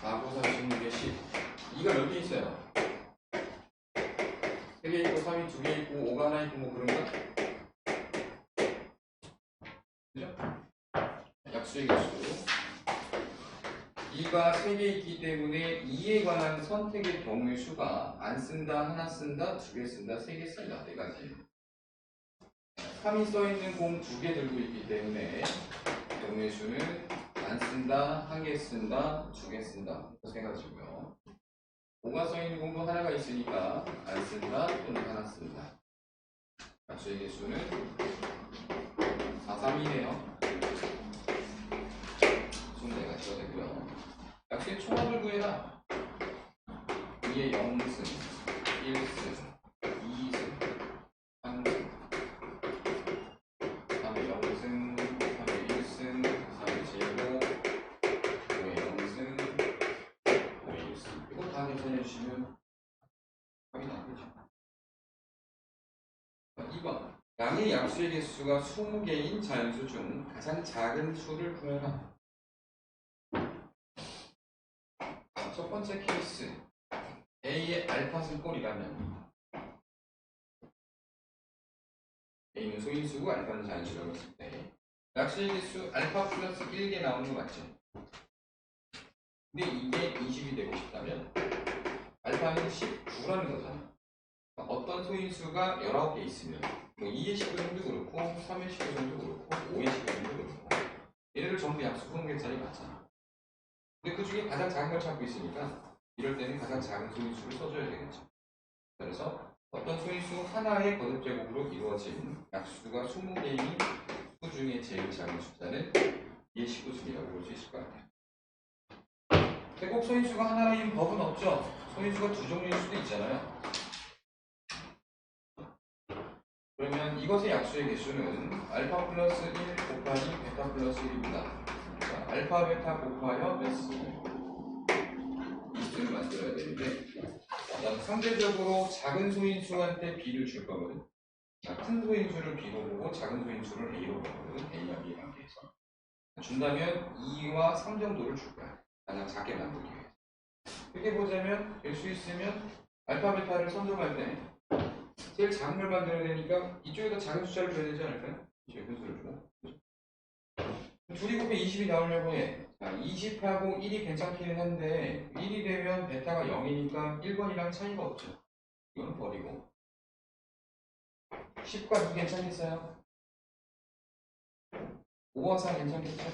4, 9, 46에 10 2가 몇 개 있어요? 3개 있고 3이 2개 있고 5가 하나 있고 뭐 그런가? 그죠? 약수의 개수 2가 3개 있기 때문에 2에 관한 선택의 경우의 수가 안 쓴다, 하나 쓴다, 2개 쓴다, 3개 쓴다 4가지. 3이 써있는 공 2개 들고 있기 때문에 경우의 수는 안 쓴다, 1개 쓴다, 2개 쓴다 3가지고요. 5가 써있는 공도 하나가 있으니까 안 쓴다 또는 하나 쓴다. 약수의 개수는 4, 3이네요. 총 4가지가 되고요. 약수의 총합을 구해라. 2의 0승, 1승, 2승, 3승, 3의 0승, 3의 1승, 3의 제곱, 5의 0승, 5의 1승. 이거 다 계산해 주시면 답이 나오겠죠. 2번. 양의 약수의 개수가 20개인 자연수 중 가장 작은 수를 구해라. 첫 번째 케이스 A의 알파는 꼴이라면 A는 소인수고 알파는 자연수라고 했을 때 약수의 개수 알파 플러스 1개 나오는 거 맞죠? 근데 이게 20이 되고 싶다면 알파는 19라는 거잖아. 어떤 소인수가 19개 있으면 뭐 2의 19정도 그렇고 3의 19정도 그렇고 5의 19정도 그렇고 얘네들 전부 약수 20개짜리 맞잖아. 근데 그 중에 가장 작은 걸 찾고 있으니까 이럴 때는 가장 작은 소인수를 써줘야 되겠죠. 그래서 어떤 소인수 하나의 거듭 제곱으로 이루어진 약수가 20개인 수 중에 제일 작은 숫자는 2의 19승이라고 볼 수 있을 것 같아요. 꼭 소인수가 하나인 법은 없죠. 소인수가 두 종류일 수도 있잖아요. 그러면 이것의 약수의 개수는 알파 플러스 1 곱하기 베타 플러스 1입니다. 자, 알파 베타 곱하여 몇 수? 이 수를 만들어야 되는데 상대적으로 작은 소인수한테 B를 줄 거거든. 자, 큰 소인수를 B로 보고 작은 소인수를 A로 보거든. A와 B 관계에서 준다면 2와 3 정도를 줄 거야. 가장 작게 만들기 위해서. 이렇게 보자면 될 수 있으면 알파 베타를 선점할 때 제일 작은 걸 만들어야 되니까 이쪽에다 작은 숫자를 줘야 되지 않을까요? 작은 수를 주고. 둘이 곱해 20이 나오려고 해. 자, 20하고 1이 괜찮기는 한데 1이 되면 베타가 0이니까 1번이랑 차이가 없죠. 이거는 버리고 10과 2 괜찮겠어요? 5와 4 괜찮겠죠?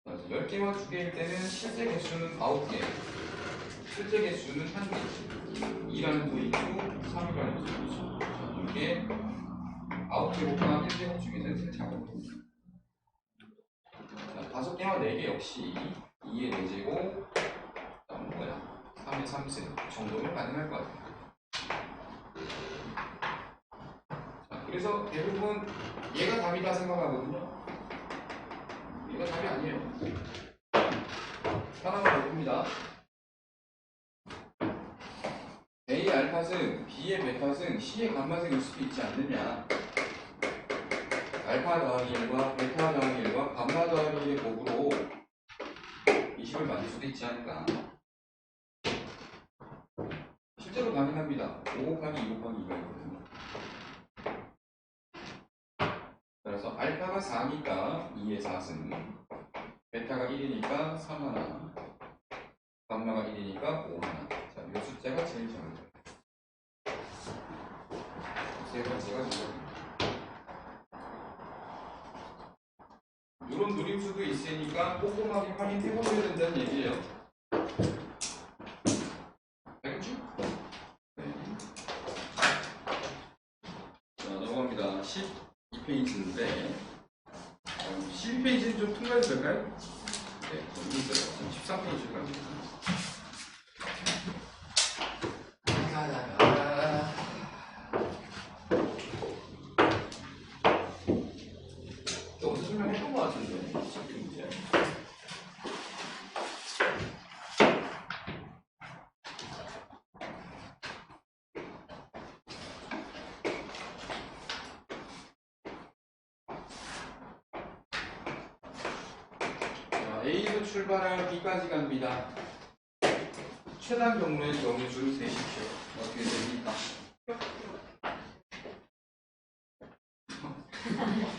그래서 10개와 2개일 때는 실제 개수는 9개, 실제 개수는 1개, 2라는 소인수, 3이라는 소인수. 이게 9제곱과 1제곱 중에서 제일 작은 겁니다. 5개와 4개 역시 2의 4제곱, 그다음 뭐야? 3의 3승 정도면 가능할 것 같아요. 자, 그래서 대부분 얘가 답이다 생각하거든요. 얘가 답이 아니에요. 하나만 더 봅니다. A의 알파승, B의 베타승, C의 감마승일 수도 있지 않느냐. 알파 더하기 1과 베타 더하기 1과 감마 더하기 1의 곱으로 20을 만들 수도 있지 않을까. 실제로 가능합니다. 5 곱하기 2 곱하기 2가 있거든요. 그래서 알파가 4니까 2의 4승, 베타가 1이니까 3 하나, 감마가 1이니까 5 하나. 자, 이 숫자가 제일 작은 거예요. 세 번째가 이겁니다. 이런 누림수도 있으니까 꼼꼼하게 확인해보셔야 된다는 얘기예요. 알겠죠? 네. 자, 넘어갑니다. 12페이지인데 12페이지는 좀 통과해도 될까요? 네, 여기 있어요. 13페이지로 갑니다. 어디서 설명했던 것 같은데 12페이지에. A에서 출발하여 B까지 갑니다. 최단 경로의 경우수를 세십시오. 어떻게 됩니까?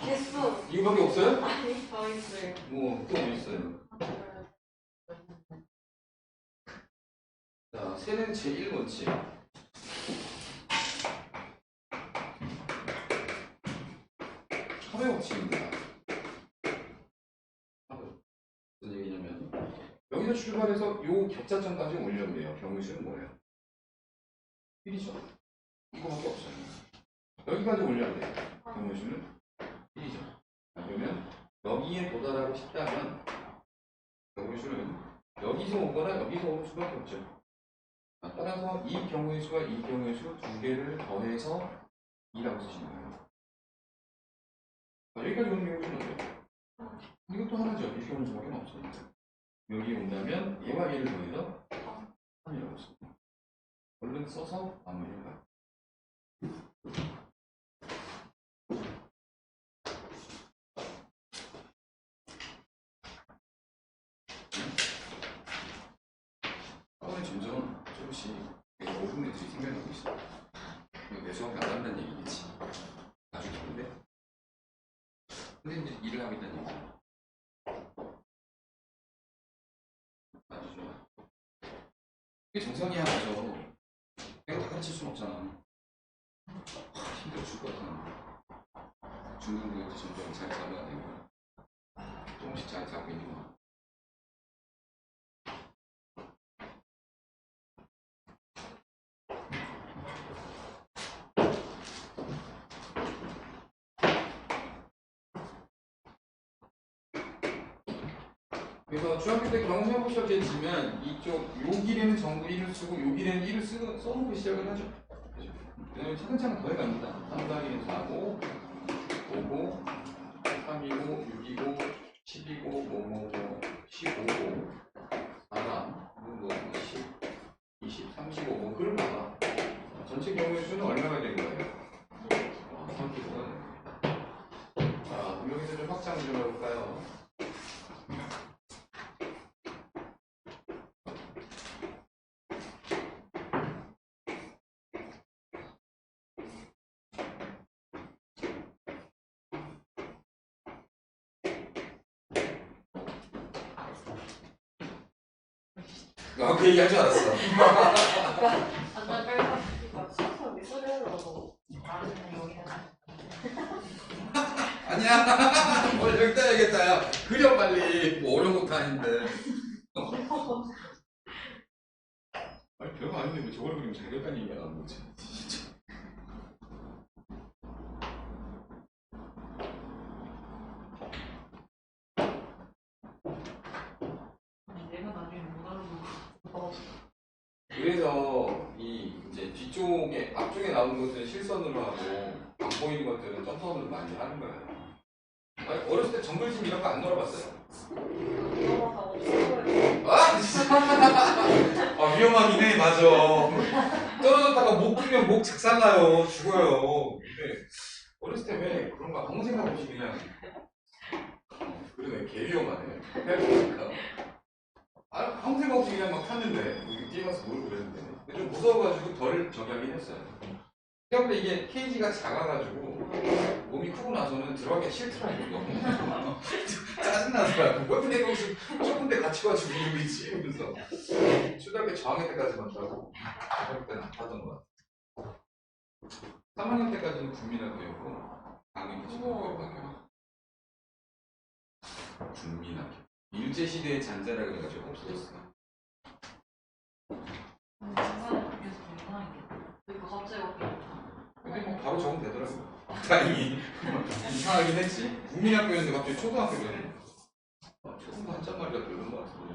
개수. 이거밖에 없어요? 아니, 더 있어요. 뭐, 또 있어요. 자, 세는 제1원칙. 합의 법칙입니다. 무슨 얘기냐면 여기서 출발해서 요 격자점까지 올려면 돼요. 경우수는 뭐예요? 1이죠. 이거밖에 없어요. 여기까지 올려야 돼요. 경우수는 1이죠. 그러면 여기에 도달하고 싶다면 경우수는 여기서 오거나 여기서 올 수밖에 없죠. 따라서 이 경우의 수와 이 경우의 수 두 개를 더해서 2라고 쓰시는 거예요. 여기까지 오는 경우는 어때요? 이것도 하나죠. 이렇게 오는 수밖에 없으니까. 여기 온다면 얘와 얘를 더해서 3이라고 씁니다. 얼른 써서 마무리를 가요. 오늘 점점 조금씩 모든 애들이 생겨나고 있어. 내 수업이 안 한다는 얘기겠지. 아주 좋은데? 선생님들이 일을 하고 있다는 얘기죠. 아주 좋아. 그게 정상이야, 맞아. 내가 다 가르칠 순 없잖아. 힘들어 죽을 것 같아. 중등부에서 점점 잘 잡아야 되고, 조금씩 잘 잡고 있는 거야. 그래서 중학교 때 경험해보셨겠지만 이쪽 요 길에는 전부 1을 쓰고 요 길에는 1을 써놓고 시작을 하죠. 그죠? 그다음에 차근차근 더해갑니다. 3 더하기는 4고 5고 3이고 6이고 10이고 뭐 15고 4가 뭐 10, 20, 35 뭐 그런가 봐. 전체 경우의 수는 얼마가 된 거예요? 30가 됩니다. 자, 그럼 여기서 좀 확장 좀 해볼까요? 그 얘기 할 줄 알았어. 완전 뺄까? 수학을 왜 소리하려고 나는 여기다. 아니야. 뭘 여기다 해야겠다. 야. 그려 빨리. 뭐 어려운 것도 아닌데. 아니 별거 아닌데 왜 저걸 그리면 잘 그렸다는 얘기가 나온 거지. 내가 나중에 못 알아보고. 그래서 이 이제 뒤쪽에 앞쪽에 나오는 것은 실선으로 하고 안 보이는 것들은 점선으로 많이 하는 거예요. 아니, 어렸을 때 정글짐 이런 거 안 놀아봤어요? 넘어가고 수학을 아, 진짜. 아 위험하긴 해, 맞아. 떨어졌다가 목 풀면 목 작살나요, 죽어요. 근데 어렸을 때 왜 그런 거 아무 생각 없이 그냥 그러네, 개 위험하네. 생각해보니까 아무 생각 없이 그냥 막 탔는데 뛰어가서 놀고 그랬는데 근데 좀 무서워가지고 덜 저기 하긴 했어요. 생각보다 이게 케이지가 작아가지고 몸이 크고 나서는 들어가기 싫더라고요. 너무 짜증나더라고요. 왜 내가 무슨 좁은 데 같이 가지고 이러고 있지? 이러면서 초등학교 저학년 때까지만 타고 중학교 때는 안 타던 것 같아요. 3학년 때까지는 국민학교였고 다음에 기초등학교 국민학교 일제시대의 잔재라 그래가지고 없어졌어요. 중간에 바뀌어서 좀 이상한 게. 그러니까 갑자기 바뀌었다. 근데 뭐 바로 적응 되더라고요. 다행히 이상하긴 했지. 국민학교였는데 갑자기 초등학교 되네. 초등부 한참 말이라 그러는 것 같은데.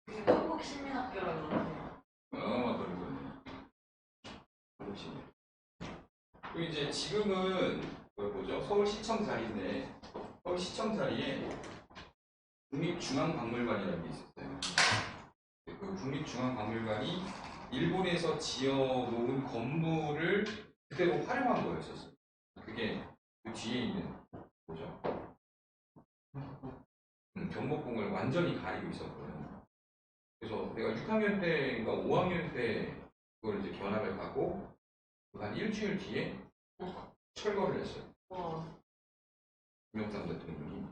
이게 한국 시민학교라고 그러네요. 그런 거네. 그렇지. 그리고 이제 지금은 뭐죠? 서울시청 자리인데 서울시청 자리에 국립중앙박물관이라는 게 있었어요. 그 국립중앙박물관이 일본에서 지어놓은 건물을 그대로 활용한 거였었어요. 그게 그 뒤에 있는 뭐죠? 경복궁을 완전히 가리고 있었거든요. 그래서 내가 6학년 때인가 5학년 때 그걸 이제 견학을 가고 한 일주일 뒤에 철거를 했어요. 김영삼 대통령이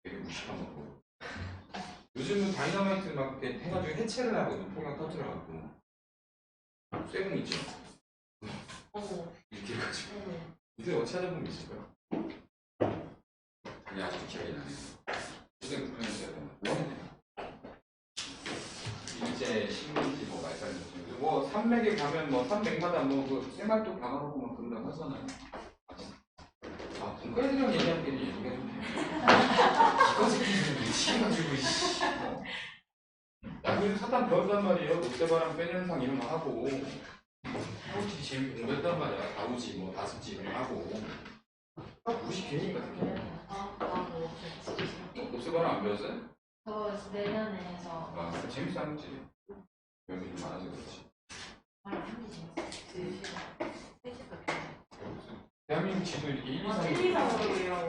되게 무식한 거고. 요즘은 다이너마이트 막 이렇게 해가지고 해체를 하거든. 폭격 터뜨려갖고. 쇠공 있죠? 이렇게 해가지고. 이제 어디 찾아보면 있을 거야. 그냥 아직도 기억이 나네. 고생 불편했어요. 일제 신문지 뭐 말살인 거죠. 뭐 산맥에 가면 뭐 산맥마다 뭐그 쇠말도 박아놓고 막 그런다고 하잖아요. 아, 본가애들이랑 얘기하는 게 얘기가 좀 이거 새끼들 미치가지고 이씨. 야, 그래도 사탕 배웠단 말이에요. 녹대바람 빼년상 이런 거 하고 다우지 재미 공부했단 말이야. 다우지 뭐 다섯지 이런 거 하고 무식 괜히가 새끼. 나도 녹대바람 안 배웠어요? 저 내년에 해서 아, 재밌어 하는지 여기 좀 많아서 그렇지. 한지 재밌어. 3시까지. 대한민국 지도 이렇게 1, 2, 3 1, 2, 3으로 이라고.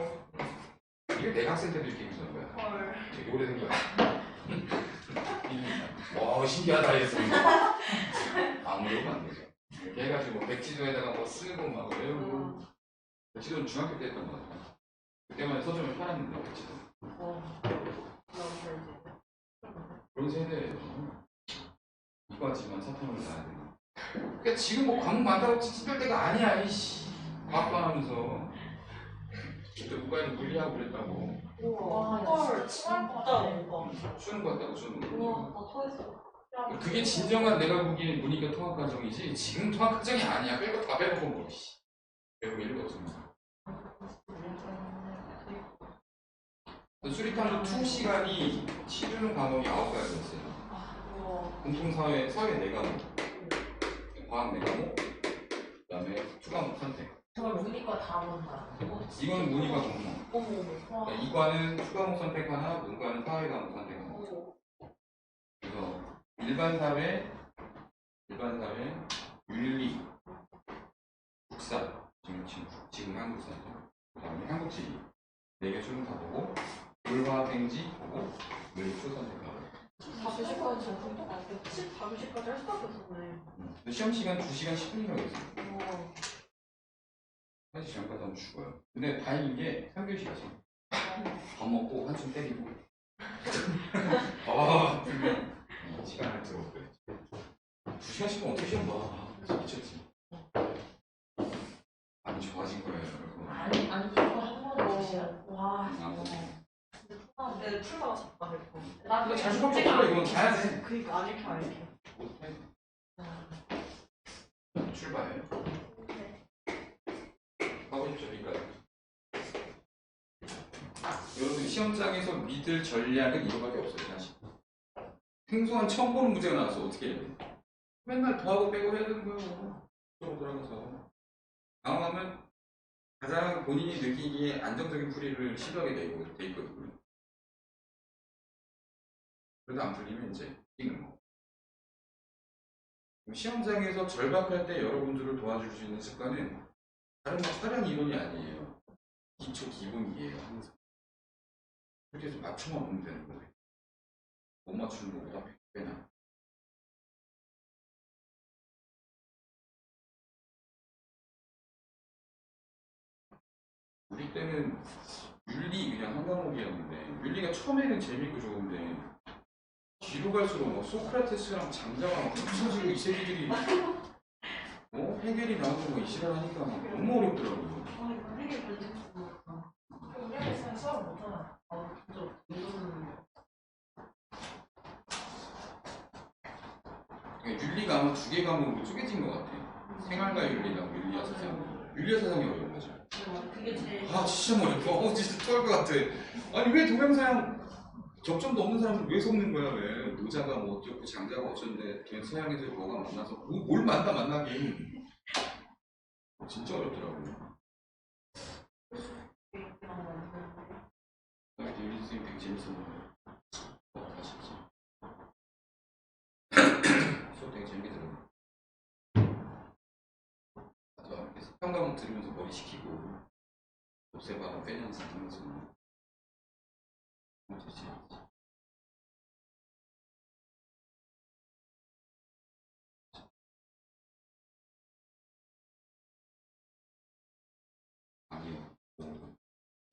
이게 대학생 때도 이렇게 해주는 거야. 헐. 되게 오래된 거야. 와, 신기하다 했습니다. 아무래도 안 되죠. 이렇게 해가지고 백지도에다가 뭐 쓰고 막 외우고. 백지도는 중학교 때 했던 거 같아요. 그때만 서점을 팔았는데 백지도. 그런 세대예요. 이거 하지만 사탕을 놔야 되나. 그러니까 지금 뭐 과목 많다고 찌찌뺄 때가 아니야, 이씨. 과학도 안 하면서. 그때 국가에는 물리하고 그랬다고. 우와. 헐. 진짜 뭔가. 수능 봤다고 수능. 우와. 나 토했어. 그게 진정한 내가 보기엔 문이과 통합과정이지 지금 통합과정이 아니야. 빼고 다 빼놓고 뭐 씨. 빼고 일도 없습니다. 수리탄도 2시간이 치르는 과목이 9가지였어요. 공통사회, 사회 4과목, 과학 4과목, 다음에 추가 선택. 저걸 문이과 다 본다. 이건 문이과 공통. 어머. 그러니까 이과는 추가목 선택하나, 문과는 사회 과목 선택하나. 어머. 그래서 일반 사회, 윤리, 국사, 지금 한국사죠. 그다음에 한국지리 4개 수능 다 보고, 물화생지 보고, 물리표 선택하고. 밤시까지 잘 밤시까지 할 수밖에 없었네. 근데 시험 시간 2시간 10분이라고 했어요. 어. 1시 전까지 하면 죽어요. 근데 다행인 게 3교시까지. 밥 먹고 한숨 때리고. 아, 분명 시간을 들어오고. 2시간 10분 어떻게 시험 봐? 진짜 미쳤지. 많이 좋아진 거예요, 여러분. 아니 이거 한 번에 어. 시간. 와. 아, 근데 풀다가 잤다 그랬고. 나도 잘 수밖에 없어. 이건 가야 돼. 그니까 안 읽혀 안 읽혀. 못해. 출발. 가보십시오, 여기까지. 여러분, 시험장에서 믿을 전략은 이거밖에 없어요, 사실. 생소한 처음 보는 문제가 나와서 어떻게 해야 돼? 맨날 더하고 빼고 해야 되는 거예요. 수업 들어가서. 당황하면 가장 본인이 느끼기에 안정적인 풀이를 시도하게 돼 있거든요. 그래도 안 풀리면 이제 뛰는 거. 시험장에서 절박할 때 여러분들을 도와줄 수 있는 습관은 다른 뭐 차량 이론이 아니에요. 기초 기본이에요, 항상. 그렇게 해서 맞춰만 보면 되는 거예요. 못 맞추는 것보다 100배나. 우리 때는 윤리 그냥 한 과목이었는데, 윤리가 처음에는 재밌고 좋은데 뒤로 갈수록 뭐 소크라테스랑 장자가 막 훔쳐지고 이 새끼들이 해결이 나오고 뭐 이시를 하니까 너무 어렵더라고요. 아 이거 해결 문제였어. 우리가 있으면 수업 못하나? 진짜 이거는 그러니까 윤리가 아마 2개 과목으로 쪼개진 것 같아요. 생활과 윤리랑 윤리와 사상. 윤리와 사상이 어려운 거죠. 그게 제일. 아 진짜 어렵다. 진짜 토할 것 같아. 아니 왜 동양사양 접점도 없는 사람은 왜 속는 거야 왜? 노자가 뭐 어쩌고 장자가 어쩐데 걔 서양 애들 뭐가 만나서 뭘 만나긴. 진짜 어렵더라고요. 그때 윤리 선생님 되게 재밌었는데 아쉽지. 수업 되게 재밌게 들었는데 맞아. 이렇게 석강 과목 들으면서 머리 식히고 없애봐라 빼면서 하면서 진짜 재밌지. 아니요.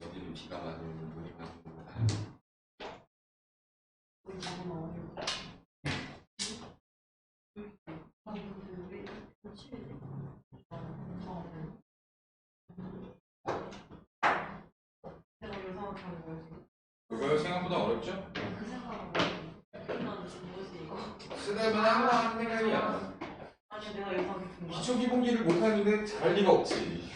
여기는 비가 맞고 눈이 맞고 그거요? 생각보다 어렵죠? 그 생각은 끝나는 지금 뭐지 이거? 쓰다면 아무나 하는 생각이야. 아니 내가 예상이 든 거야. 기초 기본기를 못하는데 잘 리가 없지.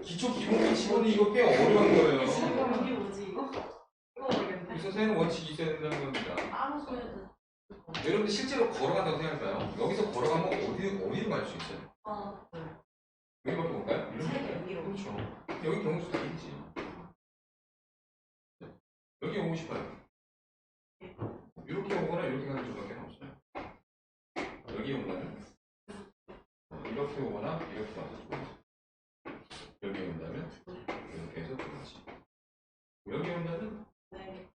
기초 기본기 치고는 이거 꽤 어려운 거예요. 이게 뭐지 이거? 이거 모르겠네. 이 선생님 원칙이 있어야 된다는 겁니다. 아무 소리도. 여러분들 실제로 걸어간다고 생각할까요? 여기서 걸어가면 어디로 갈 수 있어요? 아 네. 여기밖에 못 가요? 이런 세계 거. 위로. 그렇죠. 여기 경우수 다 있지. 여기 오고 싶어요. 이렇게 오거나 이렇게 가는 수밖에 없어요. 여기 오면은 이렇게 오거나 이렇게 와서 좋아지. 여기 온다면 이렇게 해서 좋아지. 여기 온다면 네.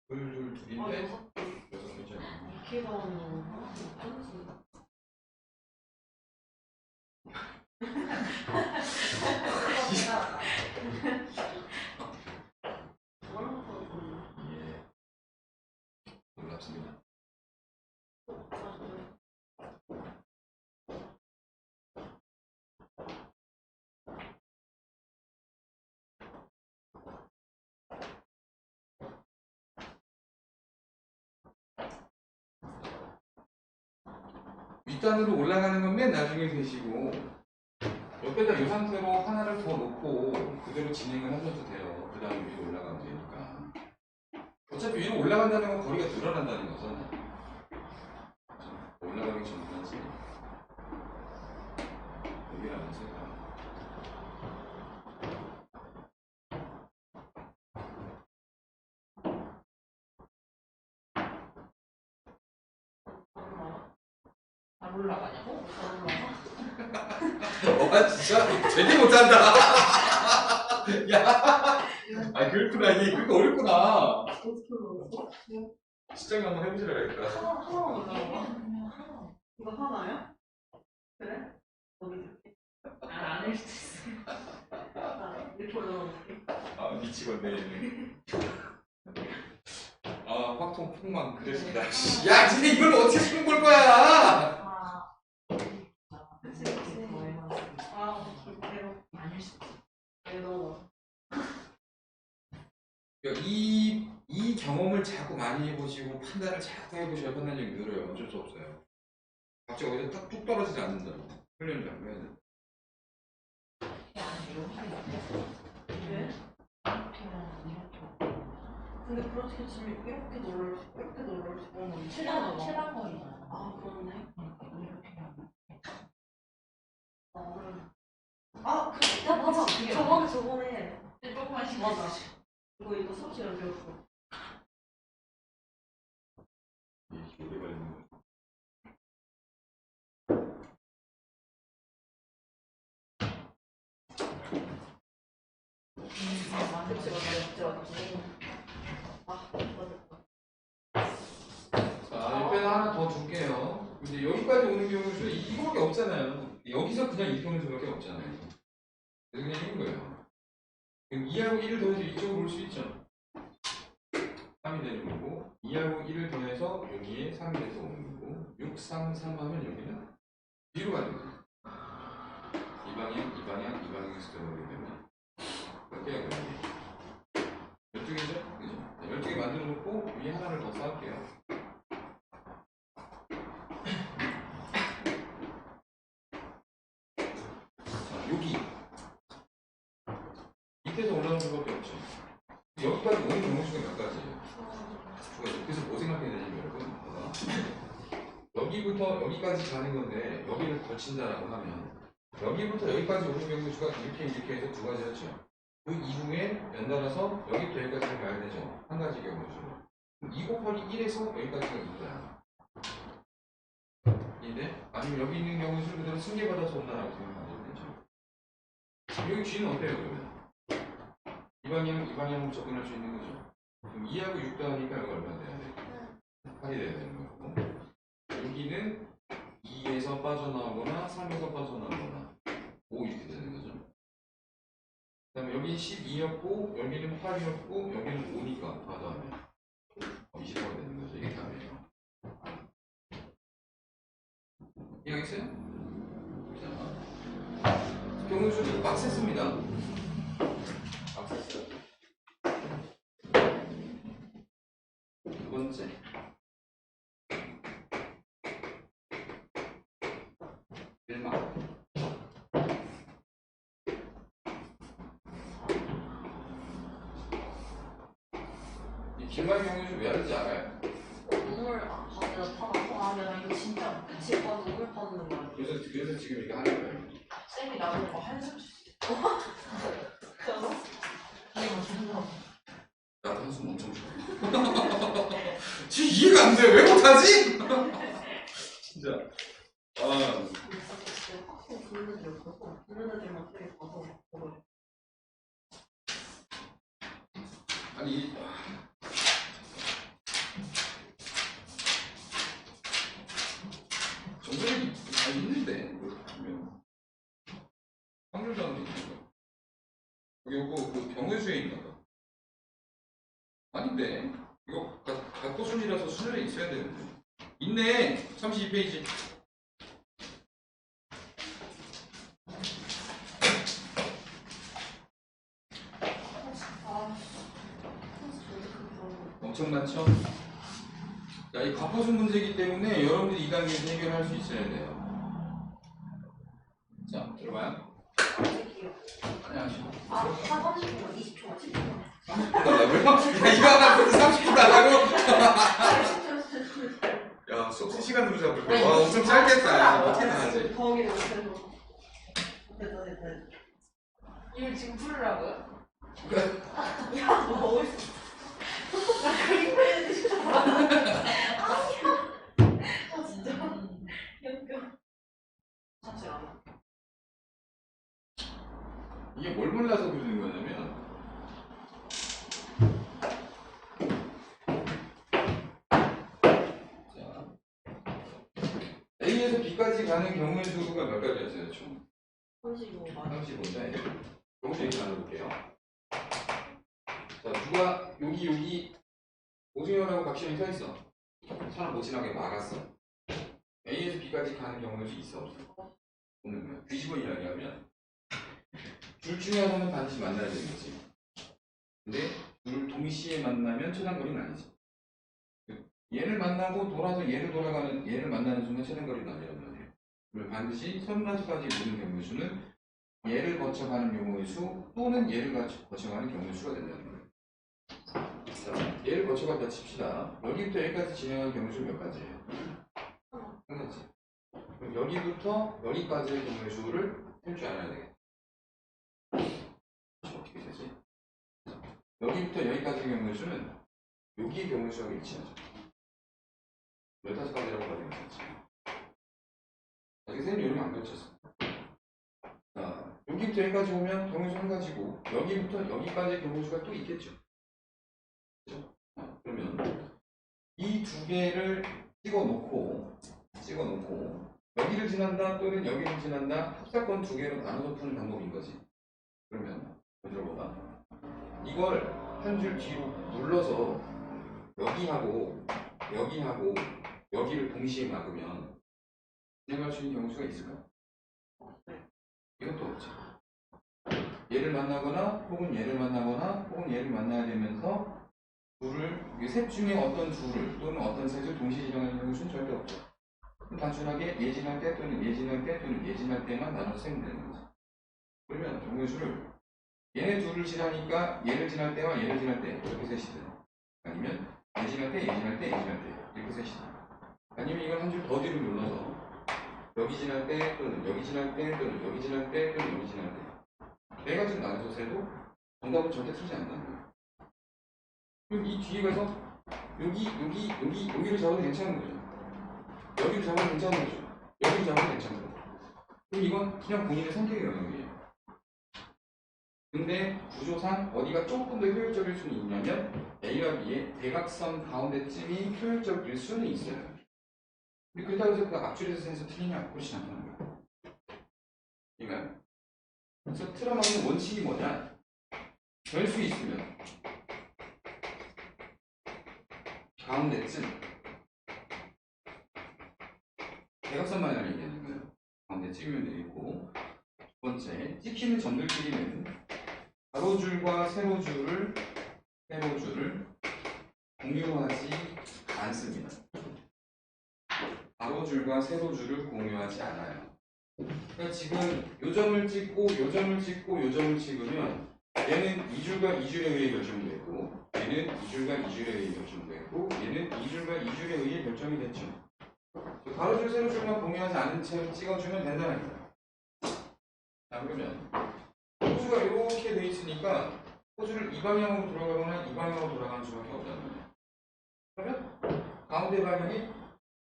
둘 아 둘인데 여섯 개. 6개잖아. 이렇게 가면 어쩐지. 예. 놀랍습니다. 윗단으로 올라가는 건 맨 나중에 되시고 옆에다 이 상태로 하나를 더 놓고 그대로 진행을 하셔도 돼요. 그 다음에 위로 올라가면 되니까. 어차피 위로 올라간다는 건 거리가 늘어난다는 거잖아요. 올라가기 전까지 이게 안 새다. 안 올라가냐고? 안 올라가? 와 진짜 되게 못한다. 야, 아 그렇구나 이게 그렇게 어렵구나. 어떻게 올라갔어? 시장에 한번 해보시라 그랬다. 하나만 올라가. 하나. 이거 하나야? 그래? 여기 이렇게. 아닐 수도 있어. 이렇게 올라가볼게. 아 미치겠네 얘는. 아 확통 폭망 그랬습니다. 야 진짜 이걸 어떻게 수능 볼 거야? 아. 그치, 그치. 아, 그렇게요. 아닐 수도 있어. 네, 너무. 그러니까 이 경험을 자꾸 많이 해보시고 판단을 자꾸 해보셔야 판단력이 늘어요. 어쩔 수 없어요. 갑자기 어디서 딱 뚝 떨어지지 않는다고. 훈련을 자꾸 해야 돼. 왜? 근데 그렇게 치면 이렇게 놀랄 수, 이렇게 놀랄 수 있는 건 최단 거리잖아. 아, 그렇네. 이렇게 하면. 아, 그래. 아, 야, 맞아. 그게 저번에. 조금만 씩 맞아. 이거 수업시 연결했어. 이게 오래 걸리는 거. 그치, 맞지. 아, 맞았다. 자, 옆에는 하나 더 줄게요. 이제 여기까지 오는 경우는 이거밖에 없잖아요. 여기서 그냥 이렇게 오는 수밖에 없잖아요. 그래서 그냥 이런 거예요. 그럼 2하고 1을 더해서 이쪽으로 올 수 있죠. 3이 되는 거고 2하고 1을 더해서 여기에 3이 돼서 오는 거고 6, 3, 3 하면 여기는 뒤로 가는 거죠. 이 방향에서 들어오기 때문에 몇 개가 되는 거예요? 12개죠? 그죠? 12개 만들어 놓고 위에 하나를 더 쌓을게요. 자, 여기 밑에서 올라오는 수밖에 없죠. 여기까지 오는 경우수가 몇 가지예요? 그래서 뭐 생각해야 되냐면 여러분 봐봐. 여기부터 여기까지 가는 건데 여기를 거친다라고 하면 여기부터 여기까지 오는 경우수가 이렇게 해서 두 가지였죠. 그 이후에 연달아서 여기부터 여기까지 가야 되죠. 한 가지 경우수로. 2 곱하기 1에서 여기까지가 2거야. 이데 아니면 여기 있는 경우수 그대로 승계받아서 온다라고 생각하면 되죠. 여기 G는 어때요 그러면? 이 방향으로 접근할 수 있는 거죠. 그럼 2하고 6 더하니까 여기 얼마 돼야 돼? 8이 돼야 되는 거고 여기는 2에서 빠져나오거나 3에서 빠져나오거나 5 이렇게 되는 거죠. 그 다음에 여기 12였고 여기는 8이었고 여기는 5니까 다 더하면 20가 되는 거죠. 이게 답이에요. 이해하겠어요? 자, 경우수는 빡셌습니다. 빡셌어요. 두 번째 일막 이 길막 경우는 왜 하는지 알아요? 눈물 파는 나 이거 진짜 그치 오빠 눈물 파는 거야. 그래서 지금 이거 하는 거예요. 쌤이 나보고 막 한숨 쉬. 그래서 나도 한숨 엄청 쉬어. 지금 이해가 안 돼. 왜 못하지? 진짜. 아, 학생 부르는 애들이 없어서 부르는 애들만 되게 봐서 먹어요. 아니 정설이 다 있는데 그러면 확률자는 있는 거. 이거 그 병원수에 있나 봐. 아닌데 이거 각도순이라서 순열에 있어야 되는데 있네. 32페이지. 엄청 많죠? 자, 이 가포순 문제이기 때문에 여러분들이 이 단계에서 해결할 수 있어야 돼요. 자, 들어봐요. 안녕하세요. 아, 30분, 20초, 10분. 30분 달라고요? 야, 이거 하나 벌써 30분 달라고? 야, 수업 3시간으로 잡을 거야. 와, 엄청 짧겠다. 어떻게 나가지? 더하기 못해서. 됐다. 이걸 지금 풀으라고요? 야, 너 먹을 수 있어. 나 그림 그리는데 진짜 아니야. 아, 진짜. 웃겨. 사실 안 해. 이게 뭘 몰라서 그러는 거냐면 자 A에서 B까지 가는 경우의 수가 몇 가지였어요 총? 35만. 35인데 여기서 얘기 나눠볼게요. 자 누가 여기 오승현하고 박시현이 서 있어. 차는 못 지나게 막았어. A에서 B까지 가는 경우의 수 있어 없어? 없는 거야. 뒤집어 이야기하면 둘 중에 하나는 반드시 만나야 되는 거지. 근데 둘을 동시에 만나면 최단거리는 아니지. 얘를 만나고 돌아서 얘를 만나는 순간 최단거리는 아니란 말이에요. 그러면 반드시 선반수까지 모든 경우의 수는 얘를 거쳐가는 경우의 수 또는 얘를 거쳐가는 경우의 수가 된다는 거예요. 자, 얘를 거쳐간다 칩시다. 여기부터 여기까지 진행하는 경우의 수 몇 가지예요? 한 가지. 그럼 여기부터 여기까지의 경우의 수를 셀 줄 알아야 되겠다. 어떻게 되지? 여기부터 여기까지의 경우의 수는 여기의 경우의 수하고 일치하죠. 15가지라고 말하면 되지. 아직 쌤이 요령 안 가르쳤어. 자, 여기부터 여기까지 오면 경우의 수 한 가지고 여기부터 여기까지의 경우의 수가 또 있겠죠. 그죠? 그러면 이 두 개를 찍어놓고 여기를 지난다 또는 여기를 지난다 합사건 두 개로 나눠서 푸는 방법인 거지. 그러면 들어봐봐. 이걸 한 줄 뒤로 눌러서 여기하고 여기를 동시에 막으면 진행할 수 있는 경우수가 있을까? 이것도 없죠. 얘를 만나거나 혹은 얘를 만나거나 혹은 얘를 만나야 되면서 셋 중에 어떤 둘을 또는 어떤 셋을 동시에 진행하는 경우는 절대 없죠. 단순하게 얘 지날 때 또는 얘 지날 때 또는 얘 지날 때만 나눠서 세면 되는 거죠. 그러면 경우의 수를 얘네 둘을 지나니까 얘를 지날 때와 얘를 지날 때 이렇게 셋이든 아니면 얘 지날 때, 얘 지날 때, 얘 지날 때 이렇게 셋이든 아니면 이걸 한 줄 더 뒤로 눌러서 여기 지날 때 또는 여기 지날 때 또는 여기 지날 때 또는 여기 지날 때 네 가지로 나눠서 세도 정답은 절대 틀리지 않는다는 거예요. 그럼 이 뒤에 가서 여기를 잡아도 괜찮은 거죠. 여기를 잡아도 괜찮은 거죠. 여기를 잡아도 괜찮은 거죠. 그럼 이건 그냥 본인의 선택의 영역이에요. 근데 구조상 어디가 조금 더 효율적일 수는 있냐면 A와 B의 대각선 가운데쯤이 효율적일 수는 있어요. 근데 그렇다고 해서 그 앞줄에서 센서 틀리냐? 그렇지 않다는 거예요. 그러니까 그래서 틀어막는 원칙이 뭐냐? 될 수 있으면 가운데쯤 대각선만을 얘기하는 거예요. 가운데 찍으면 되겠고 두 번째 찍히는 점들끼리는 가로줄과 세로줄을 공유하지 않습니다. 가로줄과 세로줄을 공유하지 않아요. 그러니까 지금 요점을 찍고 요점을 찍고 요점을 찍으면 얘는 2줄과 2줄에 의해 결정됐고 얘는 2줄과 2줄에 의해 결정됐고 얘는 2줄과 2줄에 의해 결정이 됐죠. 가로줄 세로줄만 공유하지 않은 채로 찍어주면 된다는 거예요. 자 그러면 호수가 이렇게 돼 있으니까 호수를 이 방향으로 돌아가거나 이 방향으로 돌아가는 수밖에 없다는 거예요. 그러면 가운데 방향이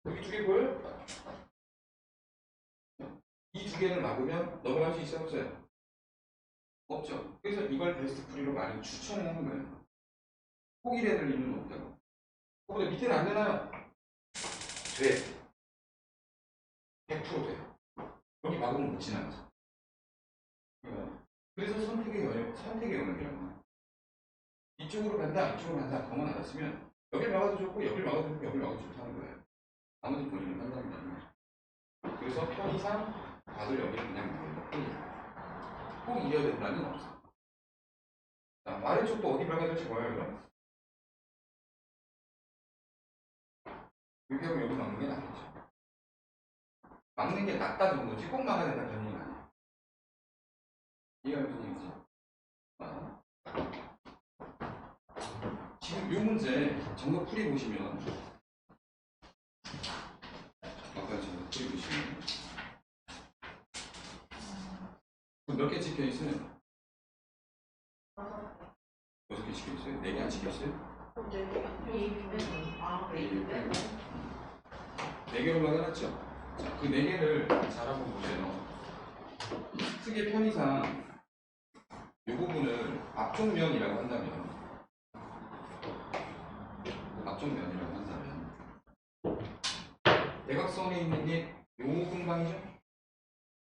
여기 두 개 보여요? 이 두 개를 막으면 넘어갈 수 있어요? 없어요? 없죠. 그래서 이걸 베스트 풀이로 많이 추천을 하는 거예요. 포기를 해야 될 이유는 없다고. 근데 밑에는 안 되나요? 돼. 100% 돼. 여기 막으면 못 지나가죠. 그래서 선택의 영역이라는 거예요. 이쪽으로 간다, 이쪽으로 간다, 그만 알았으면 여길 막아도 좋고 여길 막아도 좋고 여길 막아도 좋다는 거예요. 나머지 본인은 판단이라는 거예요. 그래서 편의상 다들 여기를 그냥 막는 뿐이에요. 꼭 이겨야 된다는 건 없어요. 자, 아래쪽도 어디 막아야 될지 봐요, 그럼. 여기 하고 여기 막는 게 낫겠죠. 막는 게 낫다 정도지 꼭 막아야 된다는 얘기는 아니에요. 이해가 무슨 얘기지? 지금 이 문제 정답 풀이 보시면 아까 정답 풀이 보시면 몇 개 찍혀 있어요? 6개 찍혀 있어요? 4개 안 찍혀 있어요? 아, 네 개로 해놨죠? 자, 그 4개를 잘 한번 보세요. 크게 편의상 이 부분을 앞쪽 면이라고 한다면 대각선에 있는 게 요 공간이죠?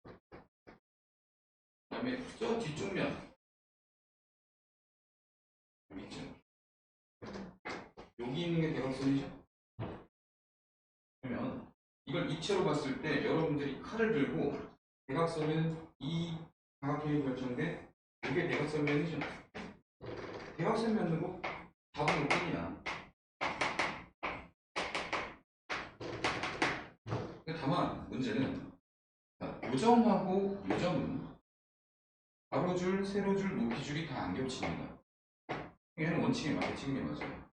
그 다음에 저 뒤쪽 면 여기 있죠? 여기 있는 게 대각선이죠? 그러면 이걸 이체로 봤을 때 여러분들이 칼을 들고 대각선은 이 사각형이 결정된 이게 대각선 면이죠? 대각선 면은 뭐 답은 요뿐이야. 다만 문제는 요점하고 요점은 가로줄, 세로줄, 높이줄이 다 안 겹치는 거야. 얘는 원칙에 맞게 찍은 게 맞아요.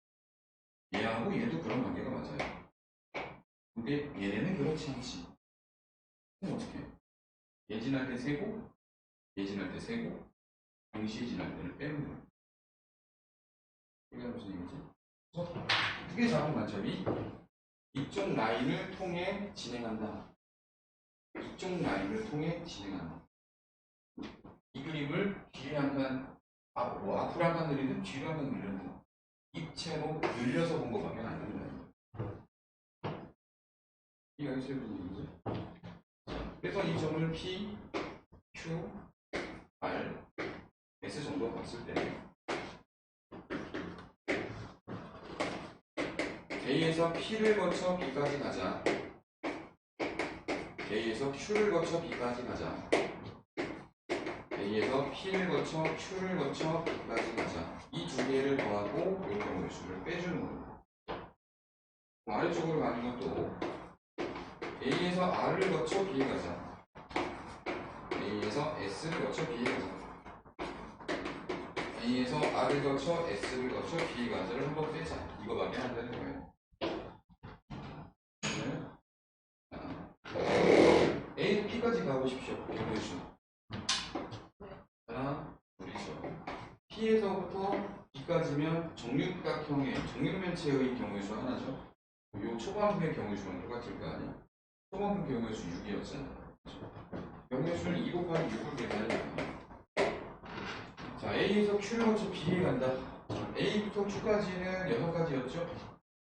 얘하고 얘도 그런 관계가 맞아요. 근데 얘는 그렇지 않지. 그럼 어떻게 해? 얘 지날 때 세고 얘 지날 때 세고 동시에 지날 때는 빼는 거야. 이게 무슨 얘기지? 크게 잡은 관점이 이쪽 라인을 통해 진행한다. 이쪽 라인을 통해 진행한다. 이 그림을 뒤에 한 칸, 앞으로 한 칸 늘리든 뒤로 한 칸 늘리든 입체로 늘려서 본 것밖에 안 되는 거예요. 이해가 있어요? 무슨 얘기지? 그래서 이 점을 P, Q, R, S 정도 봤을 때 A에서 P를 거쳐 B까지 가자. A에서 Q를 거쳐 B까지 가자. A에서 P를 거쳐 Q를 거쳐 B까지 가자. 이 두 개를 더하고 이 경우의 수를 빼주는 겁니다. 아래쪽으로 가는 것도 A에서 R을 거쳐 B에 가자. A에서 S를 거쳐 B에 가자. A에서 R을 거쳐 S를 거쳐 B에 가자를 한번 빼자. 이거밖에 안 되는 거예요. A에서 P까지 가보십시오. 경우의 수. 자, 우리죠. P에서부터 B까지면 정육각형의 정육면체의 경우의 수 하나죠. 요 초반부의 경우의 수랑 똑같을 거 아니야? 초반부 경우의 수 6이었잖아. 경우의 수는 2 곱하기 6을 계산해야 자, A에서 Q를 거쳐 B에 간다. A부터 Q까지는 6가지였죠?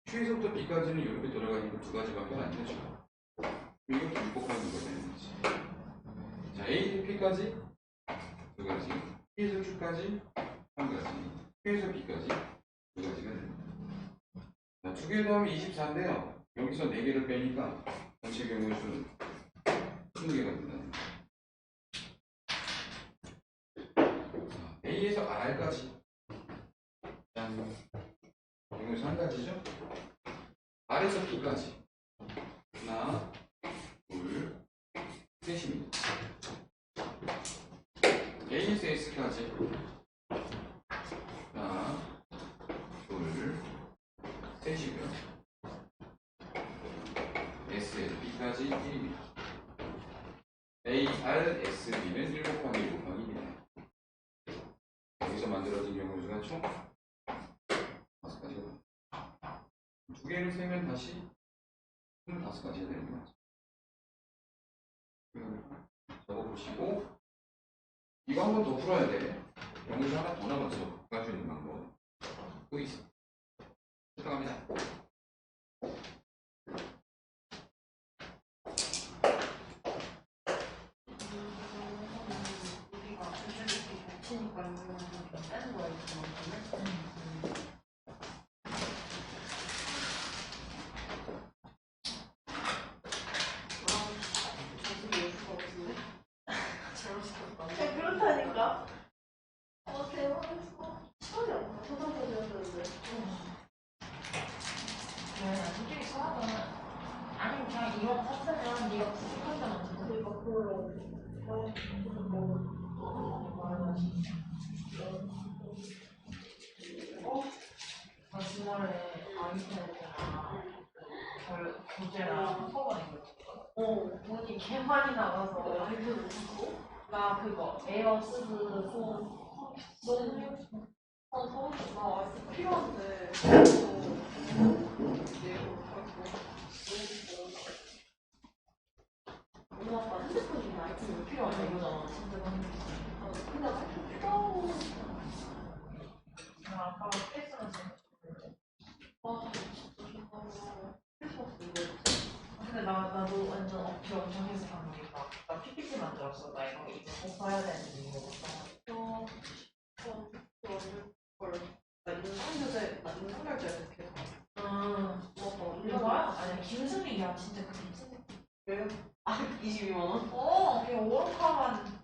Q에서부터 B까지는 이렇게 돌아가니까 2가지밖에 안 되죠. 이것도 6 곱하기 6가 되는 거지. 자, A에서 P까지 2가지, P에서 Q까지 1가지, Q에서 B까지 2가지가 됩니다. 자, 2개 더하면 24인데요. 여기서 4개를 빼니까 전체 경우의 수는 20개가 됩니다. 자, A에서 R까지 짠. 경우의 수 1가지죠? R에서 B까지 하나, 둘, 셋입니다. A에서 S까지 하나, 둘, 셋이고요. S에서 B까지 1입니다. A, R, S, B는 1 곱하기 1 곱하기 1이네요. 여기서 만들어진 경우의 수가 총 5가지가 됩니다. 2개를 세면 다시 25가지가 되는 거죠. 적어보시고 이거 한 번 더 풀어야 돼. 경우수 하나 더 남았어. 구할 수 있는 방법 또 있어. 들어갑니다. 우리가 이렇게 겹치니까 이거는 좀 빼는 거야, 이만큼은. 그렇다니까. 대박이었어. 처음이 안 나. 초등학생이었는데. 솔직히 수학은 아니면 그냥 이거 샀으면 네가 부족하잖아. 그러니까 그걸 주말에 아이패드랑 교재랑 수업하는 거 있었거든. 돈이 개 많이 나가서 아이들을 사고 나 그거 에어스드 손 너무 나 와이프 필요한데 엄마 아빠 핸드폰이 아이템이 왜 필요하냐 이거잖아. 진짜 너무 근데 아이템 필요하고 아빠가 크리스마스 와 진짜 좋다. 크리스마스 이거 근데 나도 완전 어필 엄청 해서 봤는데 나 PPT 만들었어. 나 이거 이제 꼭 봐야 되는데 이거 나 인상결제 이렇게 이거야? 아니 김승리야 진짜 그 미친 왜요? 아 22만 원? 그냥 오락가만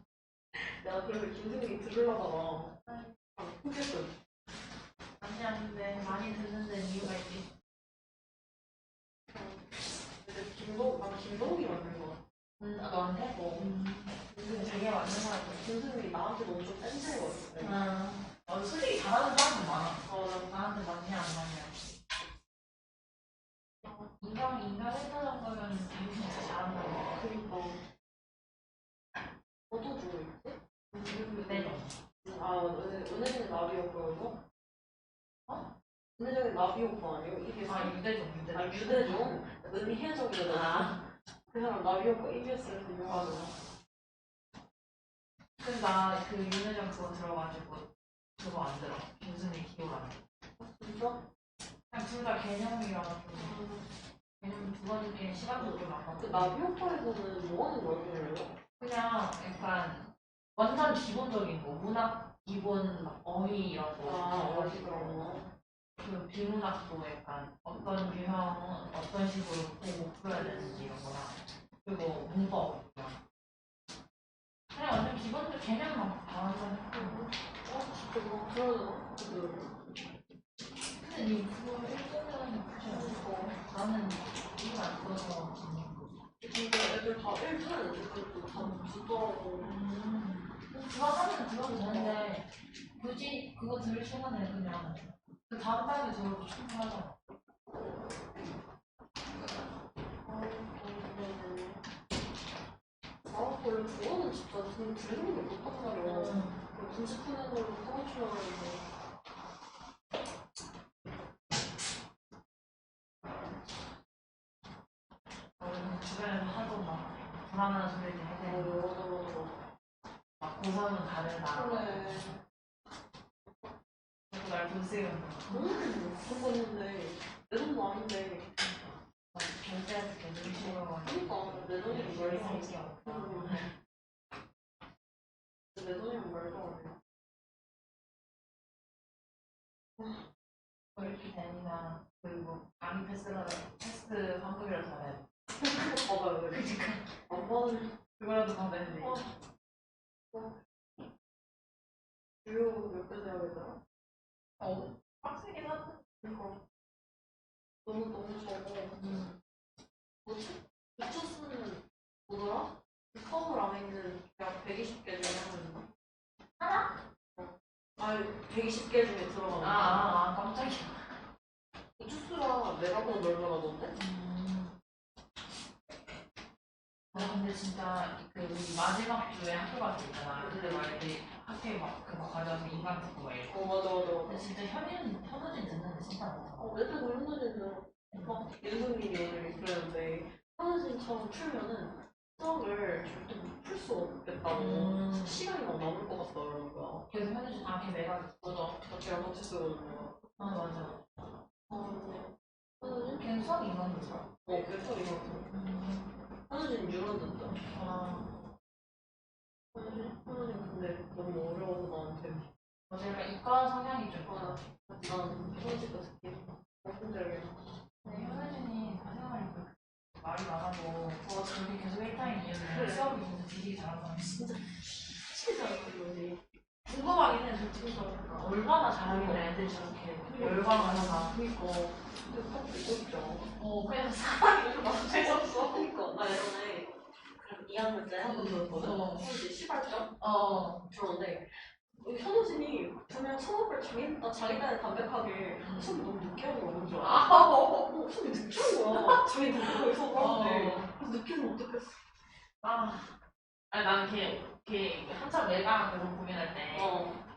내가 그래서 김승리 들으려다가 포기했어. 아니야 근데 많이 듣는데 이유가 있지. 근데 김동욱이 만든 거. 너한테? 근데 자기가 만든 거야. 김승리 나한테 너무 좀 센스해거든. 솔직히 잘하는 사람은 많아. 난 나한테 맞냐 안 맞냐. 인강 했다 정도면 자기 진짜 잘한다고. 그니까 너도 누구 있지? 네. 은혜정이 나비 오빠여서? 어? 은혜정이 나비 오빠 아니에요? 이게 유대종. 유대종? 은혜정이잖아. 그 사람 나비 오빠 EBS에서 유명하잖아. 근데 나 그 윤회장 그거 들어가지고 그거 안 들어. 김승리 기억 안 해. 진짜? 그냥 둘 다 개념이라가지고 개념 두 번째 시간도 좀 그 아깝고. 나비 오빠에서는 뭐 하는 거야, 그래요? 그냥 약간 완전 기본적인 거 문학 기본 막 어휘 이런 거. 어디 그런 거? 그 비문학도 약간 어떤 유형은 어떤 식으로 보고 풀어야 되는지 이런 거랑 그리고 문법 그냥 완전 기본적 개념만 다 완전 했고. 그거 그러잖아? 근데 니 그거 1등은 굳이 않고 나는 이거 안 써서 근데 애들 다 1등 애들도 다 듣더라고. 그거 하면 들어도 되는데 굳이 그거 들을 시간에 그냥 그 다음 달에 들어도 충분하잖아. 원래 그거는 진짜 들리는 게 못한 말이야. 분식 푸는 걸로 사고치면 하는데. 주변에서 하도 막 불안한 소리들 해대. 막 고3은 다르다. 그래. 자꾸 날 불세운다. 그거 있는데 내 돈도 아닌데. 결제해서 계속 싫어가지고. 그니까 내 돈이랑 말도 안 돼. 생기 없다. 내 돈이랑 말도 안 돼. 이렇게 되니까 그리고 암이 패스 환급이라도 받아야 돼. 받아야 돼. 그니까 안 받으면 그거라도 받아야 돼. 주요 몇 개 돼야 되더라? 빡세긴 하다. 그니까 너무 적어. 뭐지? 미쳤으면 뭐더라? 컵을 안에 있는 약 120개 중에 하나. 하나? 아니 120개 중에 들어가는 깜짝이야. 주스가 메가보다 넓어가던데? 근데 진짜 그 우리 마지막 주에 학교 갔을 때 있잖아. 그때 막 애들이 학교에 막 그거 가져와서 인강 듣고 막 이러고. 맞아. 근데 진짜 현우진 듣는데 진짜 많다. 애들도 현우진은 막 윤승민이 오늘 그랬는데 현우진처럼 풀면은 수학을 절대 풀 수 없겠다고 시간이 막 남을 것 같다 그러는 거야. 그래서 현우진 걔 내가 맞아. 제가 같이 쓰거든요. 맞아. 현우진? 걔는 수학 이만 듣어. 그래서 이거 현우진 유런 듣다. 현우진 근데 너무 어려워서 나한테. 내가 이과 성향이 좀 난 현우진도 듣기 힘들게. 근데 현우진이 사생활이 말이 많아도 저렇게 계속 1타임 이후에 수학이 진짜 뒤지게 잘하는 사람이 진짜 잘하는 궁금하긴 해 솔직히. 얼마나 잘하길래 애들이 저렇게 열광하나. 그니까 근데 딱 듣고 있죠. 그냥 사람이 좀 없어졌어. 그니까 나 예전에 2학년 때 한번 들었거든. 현우진 시발점 들었는데 여기 현우진이 분명 수업을 자기 딴에 담백하게 수업이 너무 늦게 하는 거야. 뭔지 알아? 수업이 늦게 한 거야. 자기 담백하게 수업을 하는데 그래서 늦게 하면 어떡했어. 아니 나는 걔 한참 내가 그런 고민할 때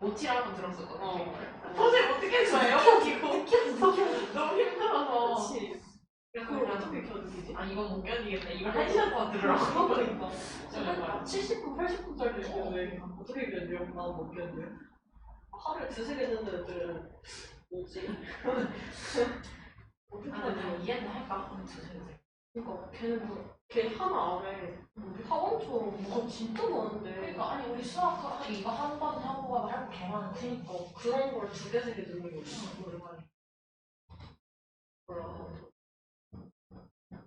모티를 한번 들었었거든. 도저히 어떻게 해줘요? 이거 너무 힘들어서. 그치. 그걸 어떻게 견디지? 아 이건 못 견디겠다. 이걸 1시간 동안 들으라고. 그러니까. 70분, 80분짜리 얘기인데 어떻게 견뎌? 나는 못 견뎌. 하루에 두세 개 듣는 애들은 뭐지? 어떻게 아, 나 견뎌? 이해는 할까? 하면 주세요. 그러니까 걔는 걔 하나 안에 우리 학원처럼 뭐가 진짜 많은데 그러니까 아니 우리 수학 이거 한 번 하고 가도 할거 개 많은데. 그러니까 그런 걸 두 개, 세 개 듣는 거지. 오랜만에. 몰라.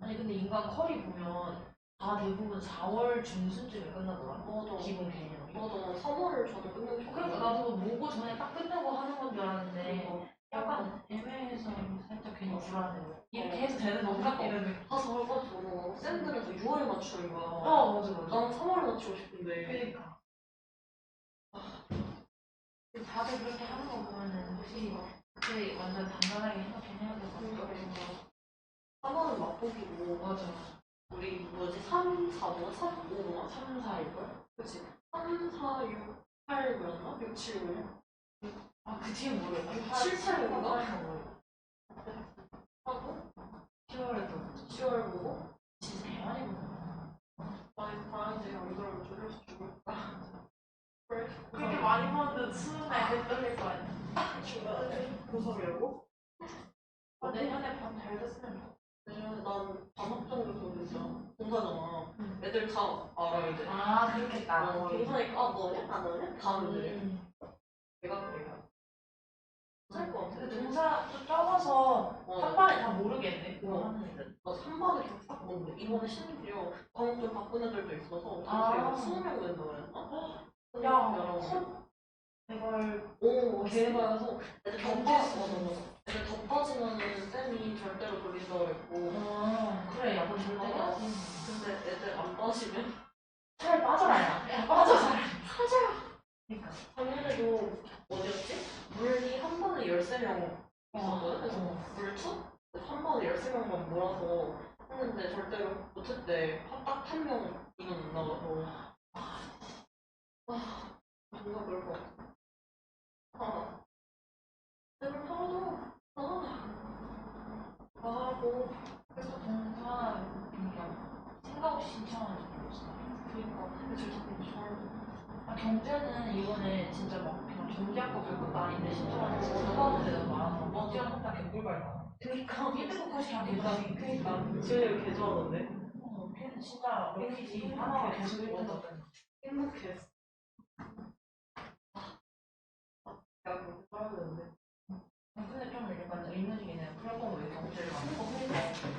아니 근데 인간 컬이 보면 다 대부분 4월 중순쯤에 끝나더라. 맞아. 기본 개념이. 맞아. 난 3월을 전에 끝내고 싶어. 그러니까 나도 모고 전에 딱 끝내고 하는 건 줄 알았는데 그러니까. 약간 애매해서 살짝 괜히 불안해. 이렇게 해도 되는 건가? 이런 느낌. 가서 가지고 쌤들은 다 6월에 맞추는 거야. 맞아 맞아. 난 3월에 맞추고 싶은데. 그러니까. 다들 그렇게 하는 거 보면은 확실히 그때 완전 단단하게 생각해야 될 것 같아. 그러니까 3월은 맛보기고 맞아. 우리 뭐지? 3, 4, 뭐 3, 5, 3, 4일걸? 그치? 3, 4, 6, 8 뭐였나? 6, 7, 5 아, 그 뒤에 모르겠다. 7, 8 인가? 하고 10월에도 10월 보고 진짜 대만이 보잖아. 다행이지 안 그러면 졸려서 죽을까. 그렇게 많이 봤는데 수능 날때 떨릴 거 아니야. 죽어야지. 고3이라고? 내년에 밤잘 됐으면 좋겠어. 왜냐면 난 방학 정도 진짜 공사잖아. 애들 다 알아 이제. 아, 그렇겠다. 공사니까 아 너냐? 안 너냐? 다 아는데. 내가 그래. 살것 같아. 근데 동사 좀 적어서 한 번에 다 모르겠네. 그거 어. 하는 애들. 나 3반에 격삭 먹는데 이번에 심지어 과목 좀 바꾼 애들도 있어서 아. 점수가 20명 된다 그랬나? 야, 야, 이걸 오, 개발해서 애들 더 경제 빠져. 맞아, 맞아. 애들 더 빠지면은 쌤이 절대로 돌린다고 했고 그래, 야, 너 절대 해야지. 근데 애들 안 빠지면 차라리 빠져라, 야, 빠져, 차라리. 그러니까. 작년에도 어디였지? 물리 한 번에 13명 있었거든? 그래서 물투? 한 번에 13명만 몰아서 했는데 절대로 못했대. 딱 한 명 인원 못 나가서. 뭔가 그럴 것 같아. 쌤을 하루 나가고 그래서 동사 그러니까 생각 없이 신청하는 줄 알았어. 그니까 애들 자꾸 잘 아, 경제는 이번에 진짜 막 그냥 경제학과 갈 것도 아닌데 신청하는 진짜 생각하는 데가 많아서 먼지랑 혼자 개꿀발라. 그니까 힌트북 컷이랑 개발이. 그니까 지금 개 좋아하는데 걔는 진짜 여기지 하나가 계속 1등 같더니. 행복해. 내가 그렇게 살아야 되는데. 근데 좀 약간 의문이긴 그럴 거면 왜 경제를 가?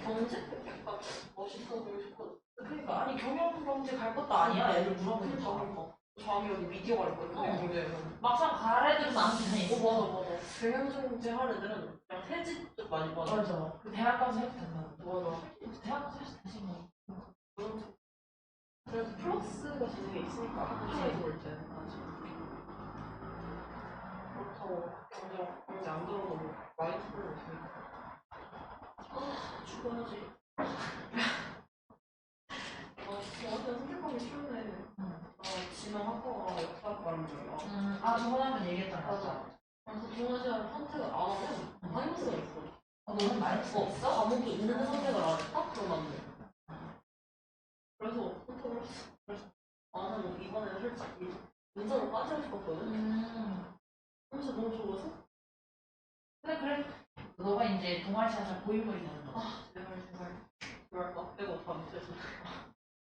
경제? 약간 멋있어 보이고 싶거든. 그러니까 아니 경영 경제 갈 것도 아니야. 애들 물어보니까. 그러니까. 자기 어디 미디어 갈 거야. 경제에서. 막상 갈 애들은 많긴 해. 맞아. 경영경제 할 애들은 그냥 세집 쪽 많이 받아. 맞아. 그 대학 가서 해도 된다. 맞아. 대학 가서 해도 되지 뭐. 그래서 플러스가 되는 게 있으니까 학교에서 올 때. 그렇다고 경제 안 들어도 뭐 많이 쓰는 거 있으니까. 죽어야지. 저한테 선택하기 싫네. 지명 학과가 역사학과인 거야. 아 저번에 한번 얘기했잖아. 맞아. 그래서 동아시아를 선택을 안 하면 마이너스가 있어. 너는 마이너스 없어? 과목이 있는데 선택을 안 했다? 그럼 안 돼. 그래서 선택을 했어. 그래서 나는 이번에 솔직히 문자로 빠지고 싶었거든. 그래서 너무 좋아서? 그래. 너가 이제 동아시아 잘 고인물이 되는 거야. 제발. 뭐랄까? 내가 못하는데.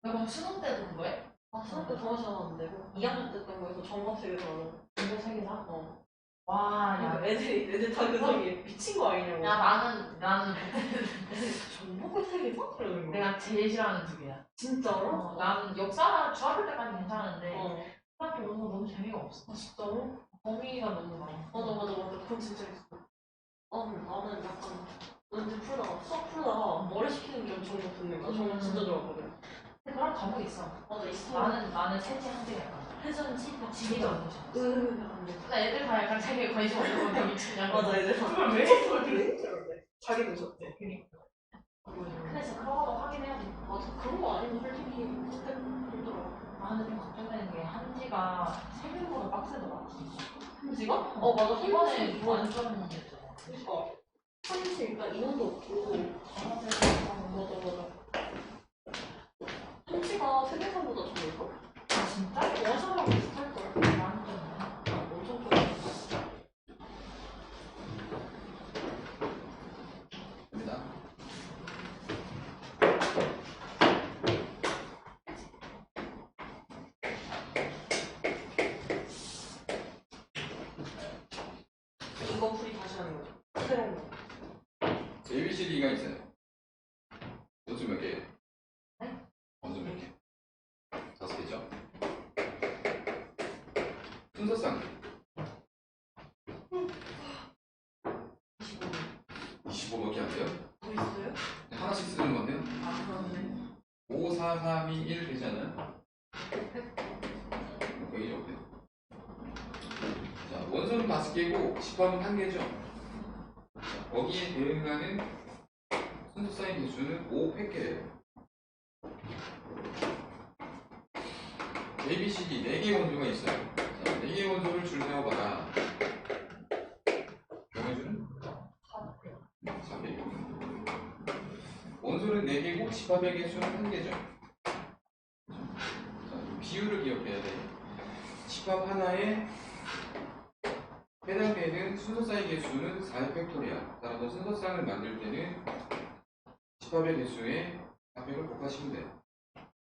너 그럼 수능 때도 그거해? 수능 때 동아시아 나왔는데 2학년 때 했던 거에서 전과세계에서 공부 세계사? 와, 야. 애들 다 그 사이에 미친 거 아니냐고. 야 나는 전부가 세계사? 그러는 거야. 내가 제일 싫어하는 두 개야. 진짜로? 나는 역사 중학교 때까지 괜찮은데 중학교 오는 거 너무 재미가 없어. 진짜로? 범위가 너무 많아. 맞아. 그건 진짜 있어. 나는 약간 왠지 풀다가 수학 풀다가 머리 식히는 게 엄청 듣는 거야. 저는 진짜 좋아하거든. 근데 그런 과목 있어. 맞아, 있어. 나는 세제 한대 약간. 회전치? 지리도 안 되죠. 안 돼. 근데 애들 다 약간 자기가 관심 없는 건 되게 중요한 맞아, 애들 그걸 왜 했어? 그래? 자기도 좋대. 그니까. 근데 진짜 그런 거 확인해야지. 맞아, 그런 거 아니면 솔직히 선택 힘들어. 아 근데 좀 걱정되는 게 한지가 세밀보다 빡세더라. 한지가? 어 맞아. 이번에 한지 완전이었잖아. 그러니까 한지 일단 인원도 없고. 맞아 맞아. 한지가 세계사보다 좋을까? 아 진짜? 원샷하고 비슷할걸? 완전. 엄청 좋아. 됩니다. 이거 풀이 다시 하는 거죠. 새로운 거. ABCD가 있어요. 원수 몇 개? 네? 원수 몇 개? 5개죠? 순서상 25밖에 안 돼요? 뭐 있어요? 네, 하나씩 쓰는 건데요. 아 그렇네. 5, 4, 3, 2, 1 되잖아요. 거의 없네. 자, 원소는 5개고 집합은 1개죠. 자, 거기에 대응하는 순서상의 개수는 5획계예요. ABCD 4개 원소가 있어요. 자, 4개 원소를 줄 세워봐라. 경우수는 4개. 원소는 4개고 집합의 개수는 1개죠. 자, 비율을 기억해야 돼. 집합 하나에 해당되는 순서쌍의 개수는 4의 팩토리아. 따라서 순서쌍을 만들 때는 집합의 개수에 4팩을 곱하시면 돼요.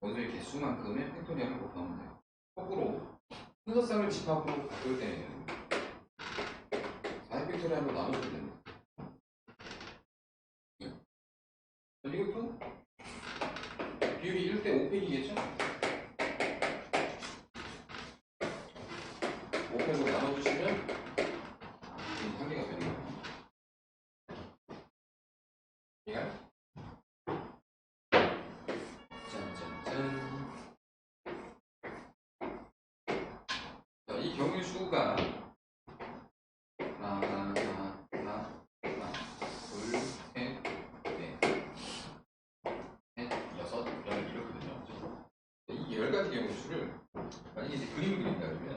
원소의 개수만큼의 팩토리아를 곱하면 돼요. 거꾸로 순서쌍을 집합으로 바꿀 때는 4의 팩토리아로 나눠주면 됩니다. 이것도 비율이 1대 5팩이겠죠? 5팩으로 나눠주시면 한 개가 되는 거예요. 이해가요? 짠짠짠. 자, 이 경유수가 하나, 둘, 셋, 넷, 여섯, 열 이렇거든요. 이 10가지 경유수를 만약에 이제 그림을 그린다 그러면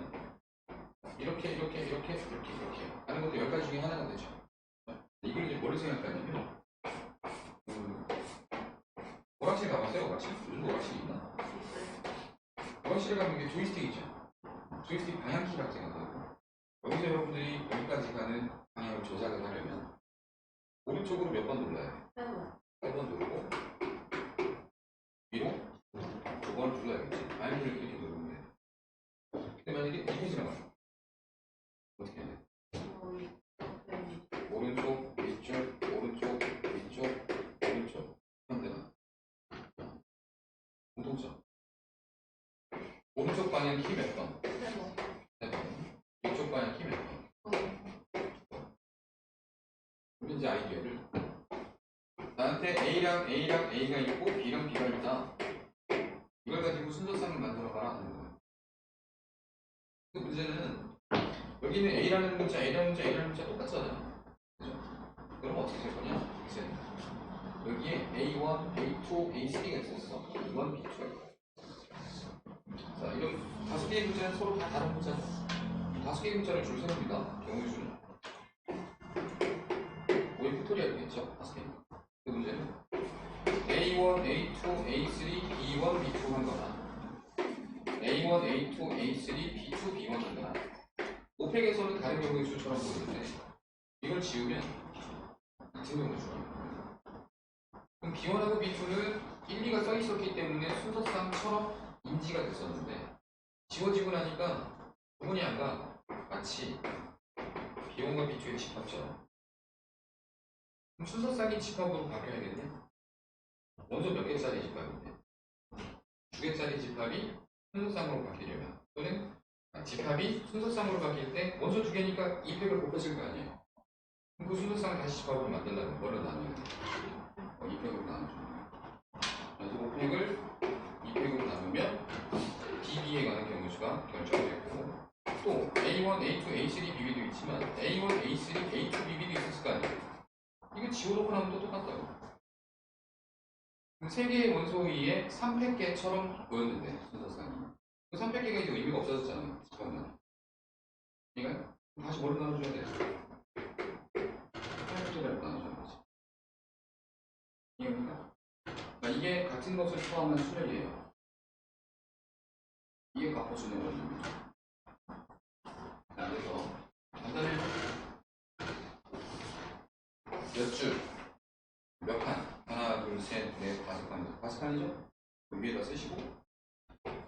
이렇게 하는 것도 10가지 중에 하나가 되죠. 이걸 이제 뭐를 생각하냐면 오락실 가봤어요? 오락실? 요즘 오락실이 있나? 오락실에 가면 이게 조이스틱이죠. 조이스틱 방향키라고 생각하고 여기서 여러분들이 여기까지 가는 방향을 조작을 하려면 오른쪽으로 몇 번 눌러야 돼? 3번 누르고 위로 2번 눌러야겠지. 방향키를 이렇게 누르면 돼. 근데 만약에 이렇게 지나가요. 어떻게 해야 돼? 오른쪽, 위쪽, 오른쪽, 위쪽, 오른쪽 하면 되나? 공통점. 오른쪽 방향 키 몇 번? 3번. 위쪽 방향 키 몇 번? 그럼 이제 아이디어를 나한테 A가 있고 B랑 B가 있다. 이걸 가지고 순서쌍을 만들어봐라 하는 거예요. 그 문제는 여기는 A라는 문자 똑같잖아요. 그죠? 그럼 어떻게 될 거냐? 이제 여기에 A1, A2, A3가 있었어. A1, B2. 자, 이런 5개의 문자는 서로 다 다른 문자죠. 5개의 문자를 줄 세웁니다. 경우수는 5의 팩토리얼이겠죠. 5개. 그 문제는 A1, A2, A3, B1, B2 한 거나 A1, A2, A3, B2, B1 한 거나 5팩에서는 다른 경우의 수처럼 보이는데 이걸 지우면 같은 경우의 수예요. 그럼 B1하고 B2는 1, 2가 써 있었기 때문에 순서상처럼 인지가 됐었는데 지워지고 나니까 구분이 안 가. 마치 B1과 B2의 집합처럼. 그럼 순서상이 집합으로 바뀌어야겠네. 원소 몇 개짜리 집합인데 2개짜리 집합이 순서쌍으로 바뀌려면 또는 집합이 순서쌍으로 바뀔 때 원소 2개니까 2팩을 곱해줄 거 아니에요. 그럼 그 순서쌍을 다시 집합으로 만들려면 뭐를 나눠야 돼? 2팩으로 나눠주는 거예요. 그래서 5팩을 2팩으로 나누면 BB에 관한 경우수가 결정되고 또 A1, A2, A3, BB도 있지만 A1, A3, A2, BB도 있었을 거 아니에요. 이거 지워놓고 나면 또 똑같다고. 3개의 원소 위에 3팩계처럼 보였는데 순서상이 300개가 이제 의미가 없어졌잖아. 잠깐만. 이거 다시 뭘로 나눠줘야 돼? 8팩토리얼로 나눠줘야 되지. 이겁니까? 이게 같은 것을 포함한 수열이에요. 이게 값포수는 원리입니다. 그래서 간단히 몇 줄, 몇 칸? 하나, 둘, 셋, 넷, 다섯 칸이죠. 다섯 칸이죠? 위에다 쓰시고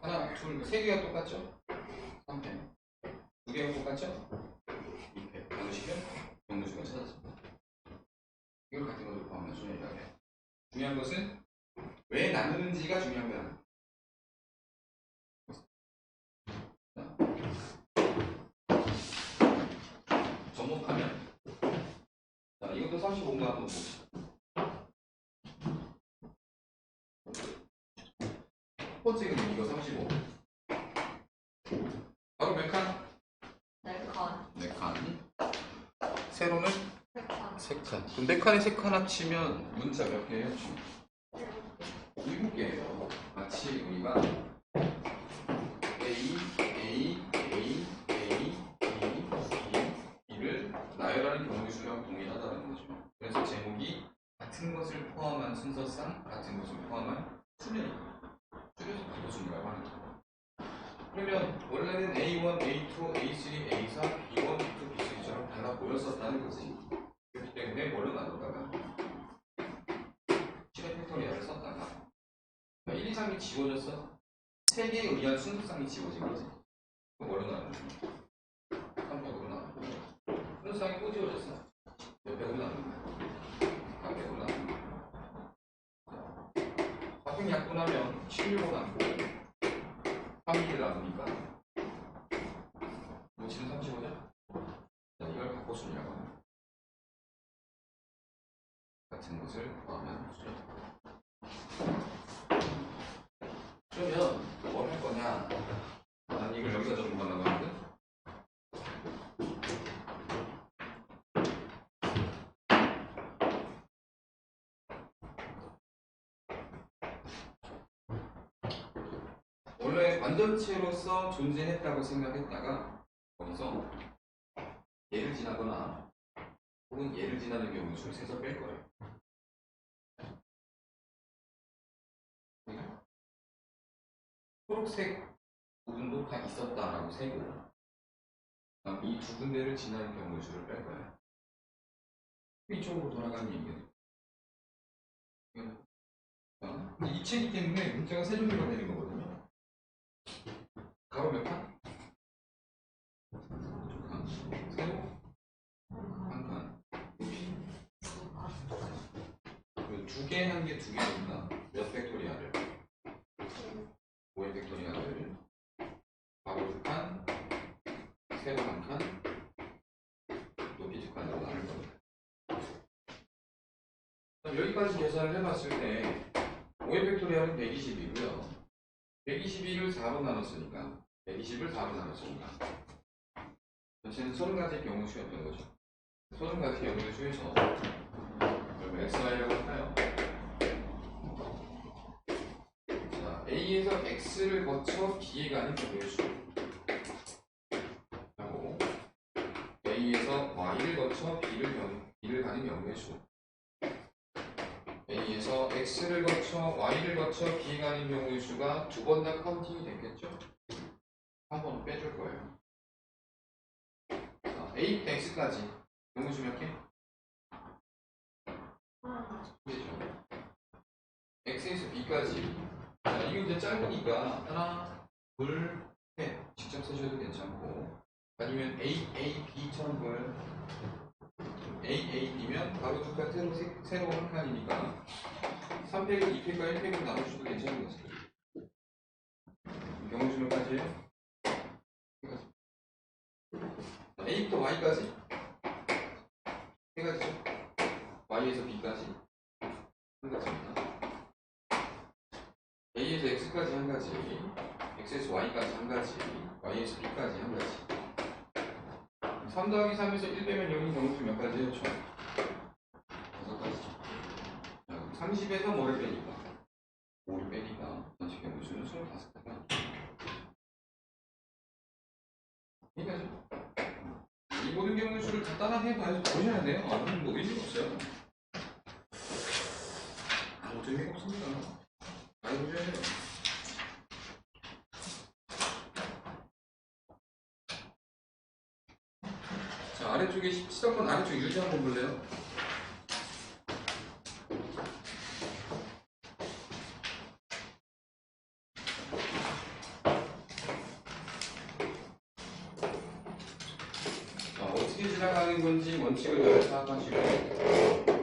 하나, 둘, 세 개가 똑같죠? 3팩. 두 개가 똑같죠? 2팩. 나누시면 경무수가 찾았습니다. 이걸 같은 것으로 포함한 수열이라고 해요. 중요한 것은 왜 나누는지가 중요한 거야. 접목하면 자, 이것도 35인가 한번 봅시다. 첫 번째 그림 이거 35. 바로 몇 칸? 네 칸. 4칸. 세로는 세 칸. 3칸. 그럼 4칸에 3칸 합치면 문자 몇 개예요? 7개예요. 마치 우리가 A, A, A, A, B, B를 나열하는 경우수랑 동일하다는 거죠. 그래서 제목이 같은 것을 포함한 순서상 같은 것을 포함한 수열이에요. 줄여서 바꿔준다고 하는 거예요. 그러면 원래는 A1, A2, A3, A4, B1, B2, B3처럼 달라 보였었다는 거지. 그렇기 때문에 뭘로 나눴다가 7의 팩토리얼을 썼다가 1, 2, 3이 지워졌어. 3개에 의한 순서상이 지워진 거지. 그럼 뭘로 나누는 거야? 3팩으로 나누고 순서상이 또 지워졌어. 몇 팩으로 나누는 거야? 4팩으로 나누는 거야. 4팩 약분하면 16으로 남고 3을 나누니까 뭐지는 35죠? 자, 이걸 바꿔주냐고 합니다. 같은 것을 포함한 수준. 그러면 뭘 할 거냐? 난 이걸 여기다 적는다고 하는데 원래 완전체로서 존재했다고 생각했다가 거기서 얘를 지나거나 혹은 얘를 지나는 경우 수를 세서 뺄 거예요. 초록색 부분도 다 있었다라고 세고 이 두 군데를 지나는 경우의 수를 뺄 거예요. 이쪽으로 돌아가는 얘기거든요. 근데 이 책이기 때문에 문자가 세 종류가 되는 거거든요. 가로 몇 칸? 두 칸. 세로? 한 칸. 높이? 두 개, 한 개, 두 개니까 몇 팩토리아를? 5의 팩토리아를 가로 두 칸, 세로 한 칸, 높이 두 칸으로 나눌 겁니다. 여기까지 계산을 해봤을 때 5의 팩토리아는 120이고요. 121을 4로 나눴으니까 120을 4로 나눴으니까 전체는 30가지의 경우 수였던 거죠. 30가지 경우의 수에서 그럼 xy라고 할까요? 자, A에서 X를 거쳐 B에 가는 경우의 수 하고 A에서 Y를 거쳐 B를 가는 경우의 수 A에서 X를 거쳐 Y를 거쳐 B에 가는 경우의 수가 두 번 다 카운팅이 됐겠죠? 한 번 빼줄 거예요. 자, A부터 X까지 경우의 수 몇 개? 그죠? X에서 B까지. 자, 이거 이제 짧으니까 하나, 둘, 셋 직접 쓰셔도 괜찮고 아니면 A, A, B처럼 보여요. A, A, B면 바로 두 칸 세로 한 칸이니까 3팩을 2팩과 1팩으로 나눠주셔도 괜찮은 거죠. 경우 수 몇 가지예요? A부터 Y까지 세 가지죠. Y에서 B까지 한 가지입니다. A에서 X까지 한 가지, X에서 Y까지 한 가지, Y에서 B까지 한 가지. 3 더하기 3에서 1 빼면 0인 경우 수 몇 가지예요? 총 5가지죠. 30에서 뭐를 빼니까? 5를 빼니까 전체 경우 수는 25가지. 모든 경우의 수를 다 따라 해봐야 보셔야 돼요. 그럼 뭐 의미가 없어요. 아무 의미가 없습니다. 다 해보셔야 돼요. 자, 아래쪽에 17번 아래쪽 유지 한번 볼래요? 자, 어떻게 지나가는 건지 원칙을 잘 파악하시고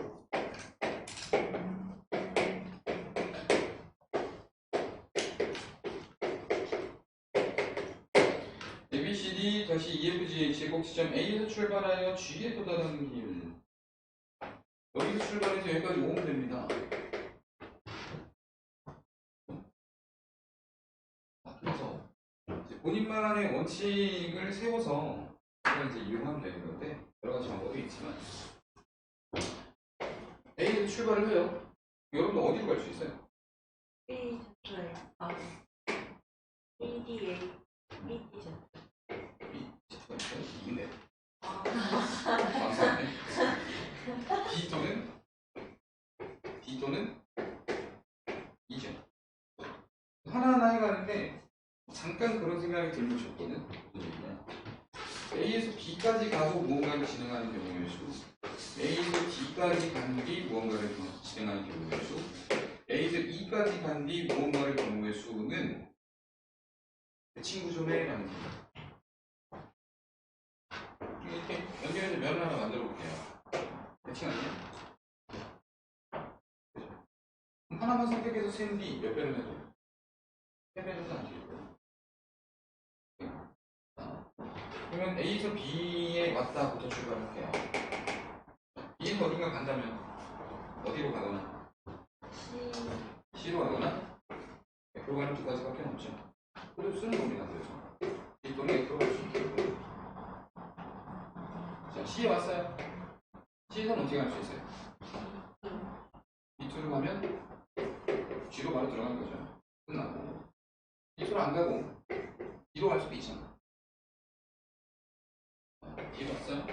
ABCD 다시 EFGH의 꼭지점 A에서 출발하여 G에 도달하는 길. 여기서 출발해서 여기까지 오면 됩니다. 그래서 이제 본인만의 원칙을 세워서 그걸 이제 이용하면 되는 건데 여러 가지 방법이 있지만 A에서 출발을 해요. 여러분 어디로 갈 수 있어요? B 제트에 EDA ED 제트. B가 있어요? 이네. 아, 감사하네. D 또는 E죠. 하나하나 해가는데 잠깐 그런 생각이 들면 좋거든. 무슨 얘기냐? A에서 B까지 가서 무언가를 진행하는 경우의 수, A에서 D까지 간 뒤 무언가를 진행하는 경우의 수, A에서 E까지 간 뒤 무언가를 경우의 수는 대칭 구조네라는 겁니다. 이렇게 연결해서 면을 하나 만들어 볼게요. 대칭 아니에요? 그럼 하나만 선택해서 센 뒤 몇 배를 해도 3배는 안 되겠고요. 그러면 A에서 B에 왔다부터 출발할게요. B는 어딘가 간다면 어디로 가거나 C로 가거나 F로 가는 두 가지밖에 없죠. 그래도 쓰는 겁니다. 그래서 B 또는 F로 갈 수 있고. 자, C에 왔어요. C에서는 어떻게 갈 수 있어요? B2로 가면 G로 바로 들어가는 거죠. 끝나고 B2로 안 가고 D로 갈 수도 있잖아. D로 왔어요.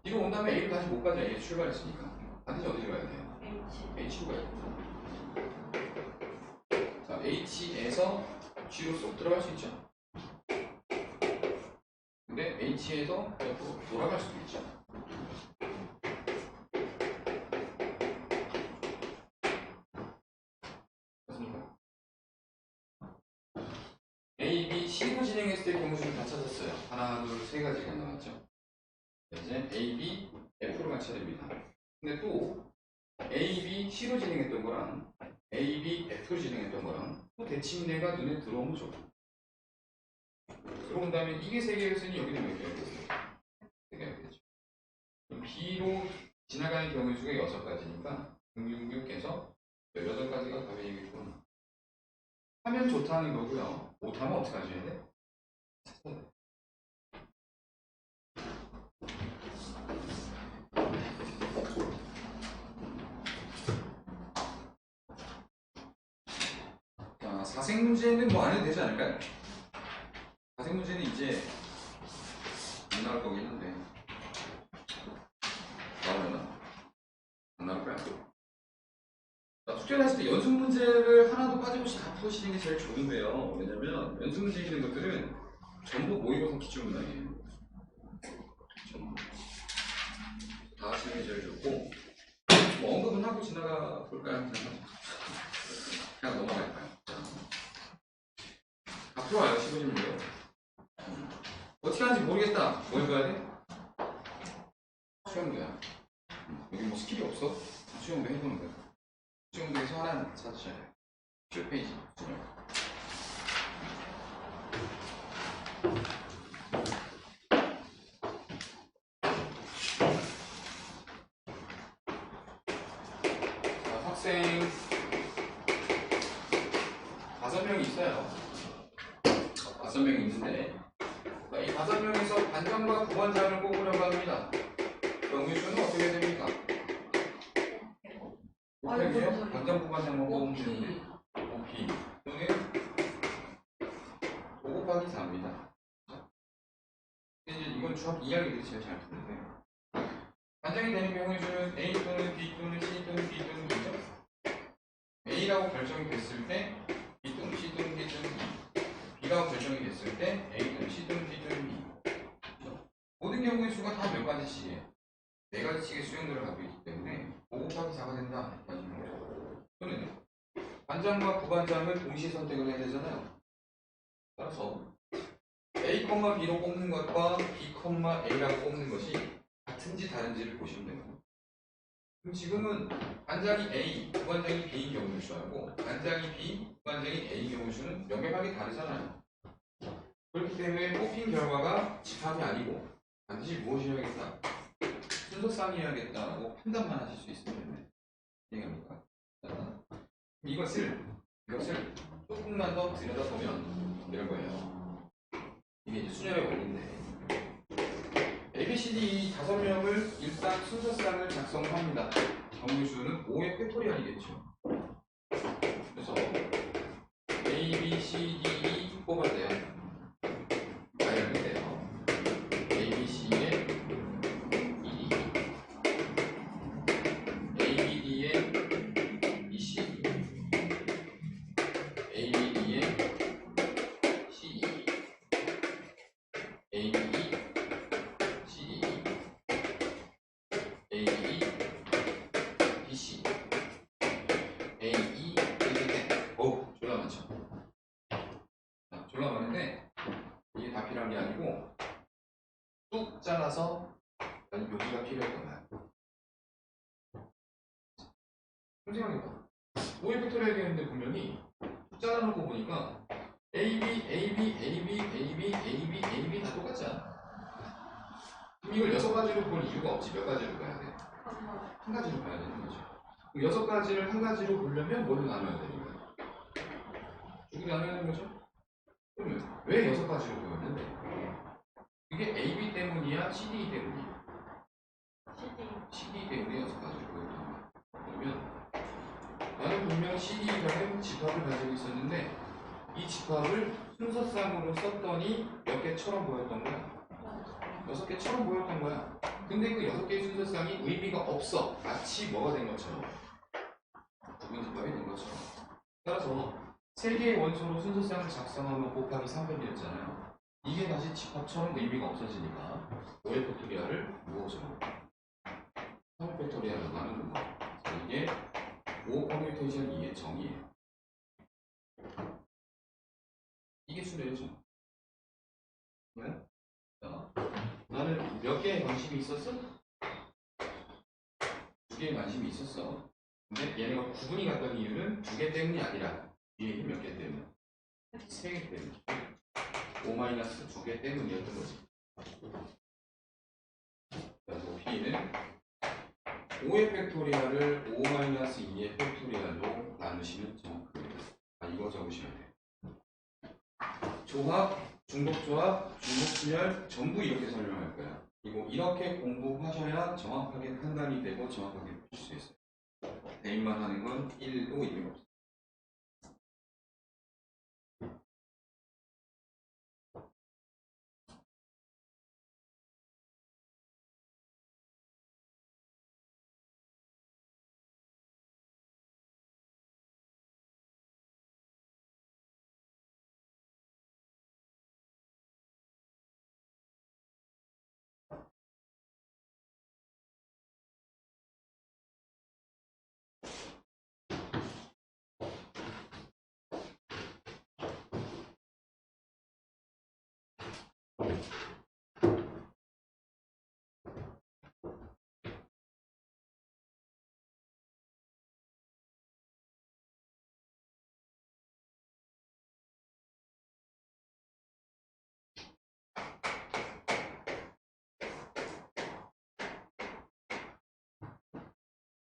D로 온 다음에 A로 다시 못 가죠. A 출발했으니까. 반드시 어디로 가야 돼요? H로 가야 돼요. 자, H에서 G로 쏙 들어갈 수 있죠. 근데 H에서 또 돌아갈 수도 있죠. 맞습니까? A, B, C로 진행했을 때 경우수를 다 찾았어요. 하나, 둘, 세 가지가 나왔죠. 이제 A, B, F로 맞춰야 됩니다. 근데 또 A, B, C로 진행했던 거랑 A, B, F로 진행했던 거랑 또 대칭례가 눈에 들어오면 좋고 들어온 다음에 이게 세 개였으니 여기도 몇 개가 됐어요? 세 개가 되죠. 그럼 B로 지나가는 경우의 수가 6가지니까 666에서 18가지가 답이겠구나. 하면 좋다는 거고요. 못하면 어떻게 하셔야 돼? 자, 사생 문제는 뭐 안 해도 되지 않을까요? 사생 문제는 이제 안 나올 거긴 한데 나오려나? 안 나올 거야. 자, 숙제를 하실 때 연습 문제를 하나도 빠짐없이 다 푸시는 게 제일 좋은데요. 왜냐면 연습 문제 있는 것들은 전부 모의고사 기출문항이에요. 전부 다 하시는 게 제일 좋고 뭐 언급은 하고 지나가 볼까요? 그냥 넘어갈까요? 앞으로 와요. 15분이요. 어떻게 하는지 모르겠다. 뭐 해봐야 돼? 수영도야. 여기 뭐 스킬이 없어? 수영도 해보는 거야. 수영도에서 하나 찾으셔야 돼요. 7페이지. 자, 학생 5명이 있어요. 5명이 있는데 이 5명에서 반장과 부반장을 뽑으려고 합니다. 경우수는 어떻게 됩니까? 못하게요? 반장 부반장만 뽑으면 되는데 OP 또는 5 곱하기 4입니다. 이제 이건 중학 이야기들이 제일 잘 듣는데 반장이 되는 경우의 수는 A 또는 B 또는 C 또는 D 또는 B죠. A라고 결정이 됐을 때 B 또는 C 또는 D 또는 B, B라고 결정이 됐을 때 A 또는 C 또는 D 또는 B. 그렇죠? 모든 경우의 수가 다 몇 가지씩이에요. 네 가지씩의 수용도를 갖고 있기 때문에 5 곱하기 4가 된다. 이렇게 거죠. 또는 반장과 부반장을 동시에 선택을 해야 되잖아요. 따라서 A, B로 뽑는 것과 B, A라고 뽑는 것이 같은지 다른지를 보시면 돼요. 그럼 지금은 반장이 A, 부반장이 B인 경우의 수하고 반장이 B, 부반장이 A인 경우의 수는 명백하게 다르잖아요. 그렇기 때문에 뽑힌 결과가 집합이 아니고 반드시 무엇이어야겠다? 순서쌍이어야겠다라고 판단만 하실 수 있으면 이해갑니까? 이것을 조금만 더 들여다보면 이런 거예요. 이게 이제 수녀의 원리인데 A, B, C, D 이 5명을 일단 순서쌍을 작성합니다. 경우의 수는 5의 팩토리얼이겠죠. 그래서 A, B, C, D, E 뽑을 때요. 나열할 때요. A, B, C의 E, A, B, D의 EC, A, B, D의 CE, A, B, D, CE, A, B, BC, A, E, 오, 졸라 많죠. 자, 졸라 많은데 이게 다 필요한 게 아니고 뚝 잘라서 여기가 필요했던 거야. 생각해봐. 5의 팩토리얼 되는데 분명히 뚝 잘라놓고 보니까 A, B, A, B, A, B, A, B, A, B, A, B 다 똑같지 않아? 그럼 이걸 6가지로 볼 이유가 없지. 몇 가지로 봐야 돼? 한 가지로 봐야 되는 거죠. 그럼 6가지를 한 가지로 보려면 뭘로 나눠야 되는 거야? 쭉이 나눠야 되는 거죠? 그러면 왜 6가지로 보였는데? 이게 AB 때문이야? CD 때문이야? CD 때문에 6가지로 보였던 거야. 그러면 나는 분명 CD라는 집합을 가지고 있었는데 이 집합을 순서쌍으로 썼더니 몇 개처럼 보였던 거야? 6개처럼 보였던 거야. 근데 그 6개의 순서쌍이 의미가 없어. 마치 뭐가 된 것처럼. 부분 집합이 된 것처럼. 따라서 3개의 원소로 순서쌍을 작성하면 곱하기 300이었잖아요. 이게 다시 집합처럼 의미가 없어지니까 5의 팩토리얼을 무엇으로? 3의 팩토리얼로 나누는 거. 이게 5 커뮤니케이션 2의 정의예요. 이게 수뇌죠. 네? 자, 나는 몇 개에 관심이 있었어? 2개에 관심이 있었어. 근데 얘네가 구분이 갔던 이유는 2개 때문이 아니라 뒤에 있는 몇 개 때문에 3개 때문에 5-2개 때문이었던 거지. 그래서 P는 5의 팩토리얼을 5-2의 팩토리얼로 나누시면 정확합니다. 이거 적으셔야 돼요. 조합, 중복조합, 중복분열 전부 이렇게 설명할 거야. 그리고 이렇게 공부하셔야 정확하게 판단이 되고 정확하게 풀 수 있어요. 대입만 하는 건 1도 의미가 없어요.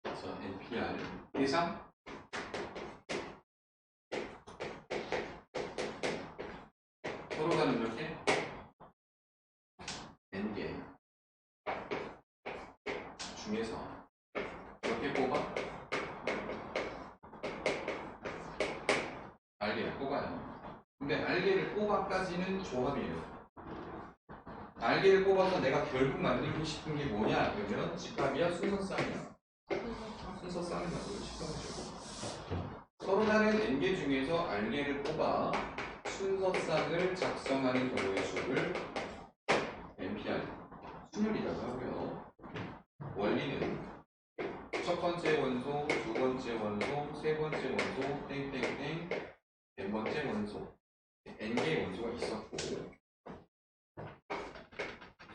자, NPR 대상 서로 다른 몇 개? N개 중에서 몇 개 뽑아? R개를 뽑아요. 근데 R개를 뽑아까지는 조합이에요. 알게를 뽑아서 내가 결국 만들고 싶은 게 뭐냐? 그러면 집합이야, 순서쌍이야. 순서쌍을 만들고 싶은 거죠. 서로 다른 n개 중에서 알게를 뽑아 순서쌍을 작성하는 경우의 수를 NPR 순열이라고 하고요. 원리는 첫 번째 원소, 두 번째 원소, 세 번째 원소, 땡땡땡, n 번째 원소, n개의 원소가 있었고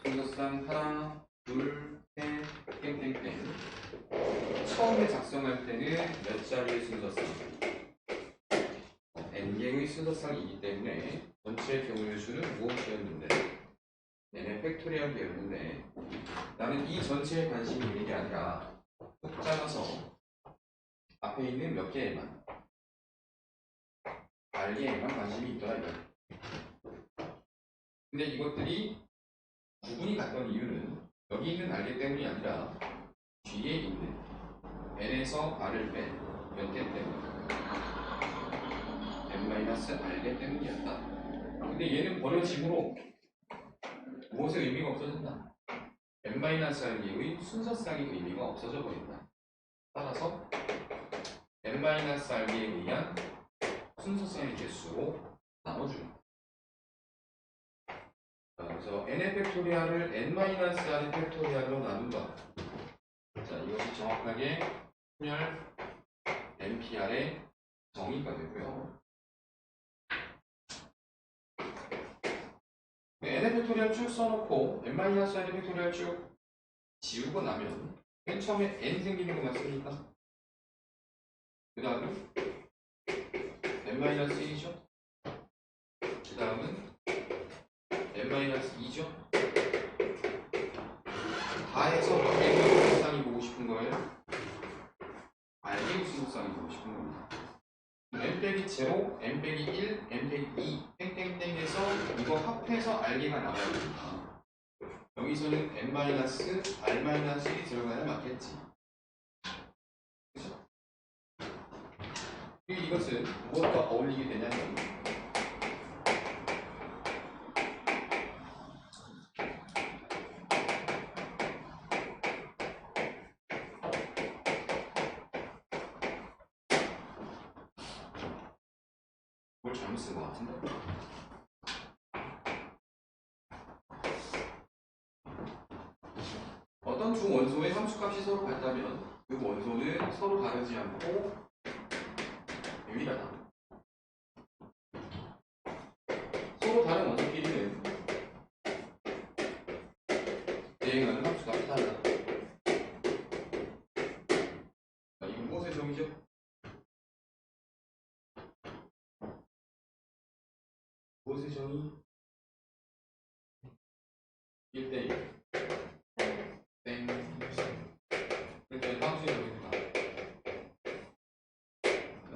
순서쌍 하나, 둘, 셋, 땡땡땡. 처음에 작성할 때는 몇 자리의 순서쌍? n개의 순서쌍이기 때문에 전체 경우의 수는 무엇이었는데? n의 팩토리얼이었는데 나는 이 전체에 관심이 있는 게 아니라 푹 잘라서 앞에 있는 몇 개에만 알개에만 관심이 있더라 이거. 근데 이것들이 구분이 갔던 이유는 여기 있는 알개 때문이 아니라 뒤에 있는 n에서 r을 뺀 몇 개 때문에 n-알개 때문이었다. 근데 얘는 버려짐으로 무엇의 의미가 없어진다? n-알개의 순서쌍의 의미가 없어져 버린다. 따라서 n-알개에 의한 순서쌍의 개수로 나눠줍니다. 그래서 n의 팩토리얼을 n-r의 팩토리얼로 나눈다. 자, 이것이 정확하게 순열 NPR의 정의가 되고요. n의 팩토리얼 쭉 써놓고 n-r의 팩토리얼 쭉 지우고 나면 맨 처음에 n 생기는 거 맞습니까? 그 다음은 n-1이죠. 그 다음은 n-2죠. 다 해서 몇 개의 순서쌍이 보고 싶은 거예요? 알개의 순서쌍이 보고 싶은 겁니다. n-0, n-1, n-2 땡땡땡 해서 이거 합해서 알개가 나와야 됩니다. 여기서는 n-r-1이 들어가야 맞겠지. 그죠? 그리고 이것은 무엇과 어울리게 되냐면 뭘 잘못 쓴 것 같은데? 어떤 두 원소의 함수값이 서로 같다면 그 원소는 서로 다르지 않고 유일하다. 서로 다른 원소끼리는 대응하는 함수값이 다르다. 자, 이건 무엇의 정의죠? 무엇의 정의? 1대1 땡 1대1 함수의 정의입니다.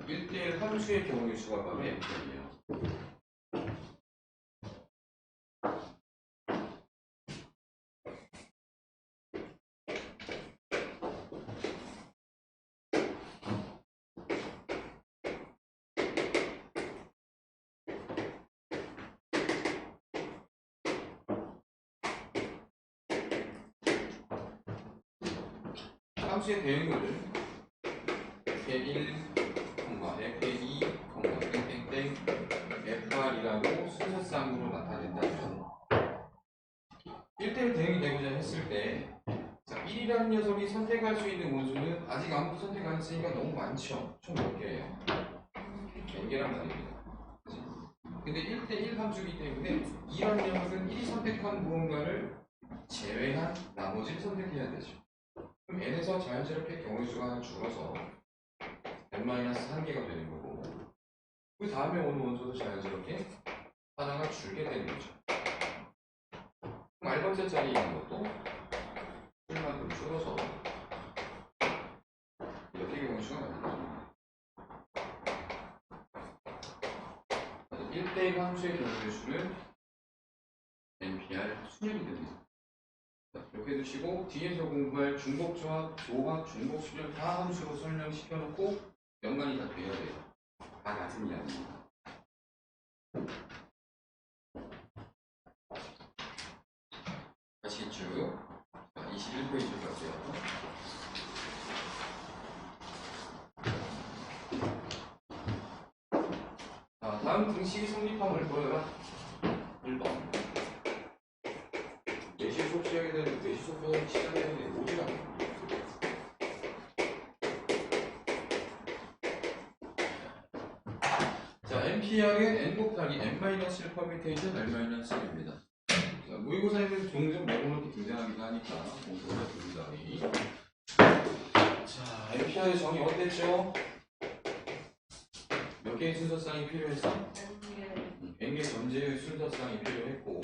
1대1 함수의 경우의 수가 바로 n이에요. 함수의 대응을 f1, f2, 땡땡땡 fr이라고 순서쌍으로 나타낸다면 1대1 대응이 되고자 했을 때 1이라는 녀석이 선택할 수 있는 원소는 아직 아무도 선택 안 했으니까 너무 많죠. 총 몇 개예요? n개란 말입니다. 그치? 근데 1대1 함수이기 때문에 2라는 녀석은 1이 선택한 무언가를 제외한 나머지를 선택해야 되죠. 그럼 n에서 자연스럽게 경우의 수가 하나 줄어서 n-1개가 되는 거고 그 다음에 오는 원소도 자연스럽게 하나가 줄게 되는 거죠. 그럼 R번째짜리 있는 것도 줄만큼 줄어서 이렇게 경우의 수가 나는 거죠. 1대1 함수의 경우의 수는 NPR 순열이 됩니다. 이렇게 두시고 뒤에서 공부할 중복조합, 조합, 중복순열 다 함수로 설명시켜놓고 연관이 다 돼야 돼요. 다 같은 이야기입니다. 21페이지 갈게요. 자, 다음 등식이 성립함을 보여라. 1번. 4시 수업 시작해야 되는데 4시 수업 시작해야 되는데 오지라고. 자, NPR은 n 곱하기 n-1 퍼뮤테이션 n-1입니다. 자, 모의고사에는 종종 내고놓기 등장하기도 하니까 공부를 해보자니. 자, NPR의 정의 어땠죠? 몇 개의 순서쌍이 필요해서? n개의 전제의 순서쌍이 필요했고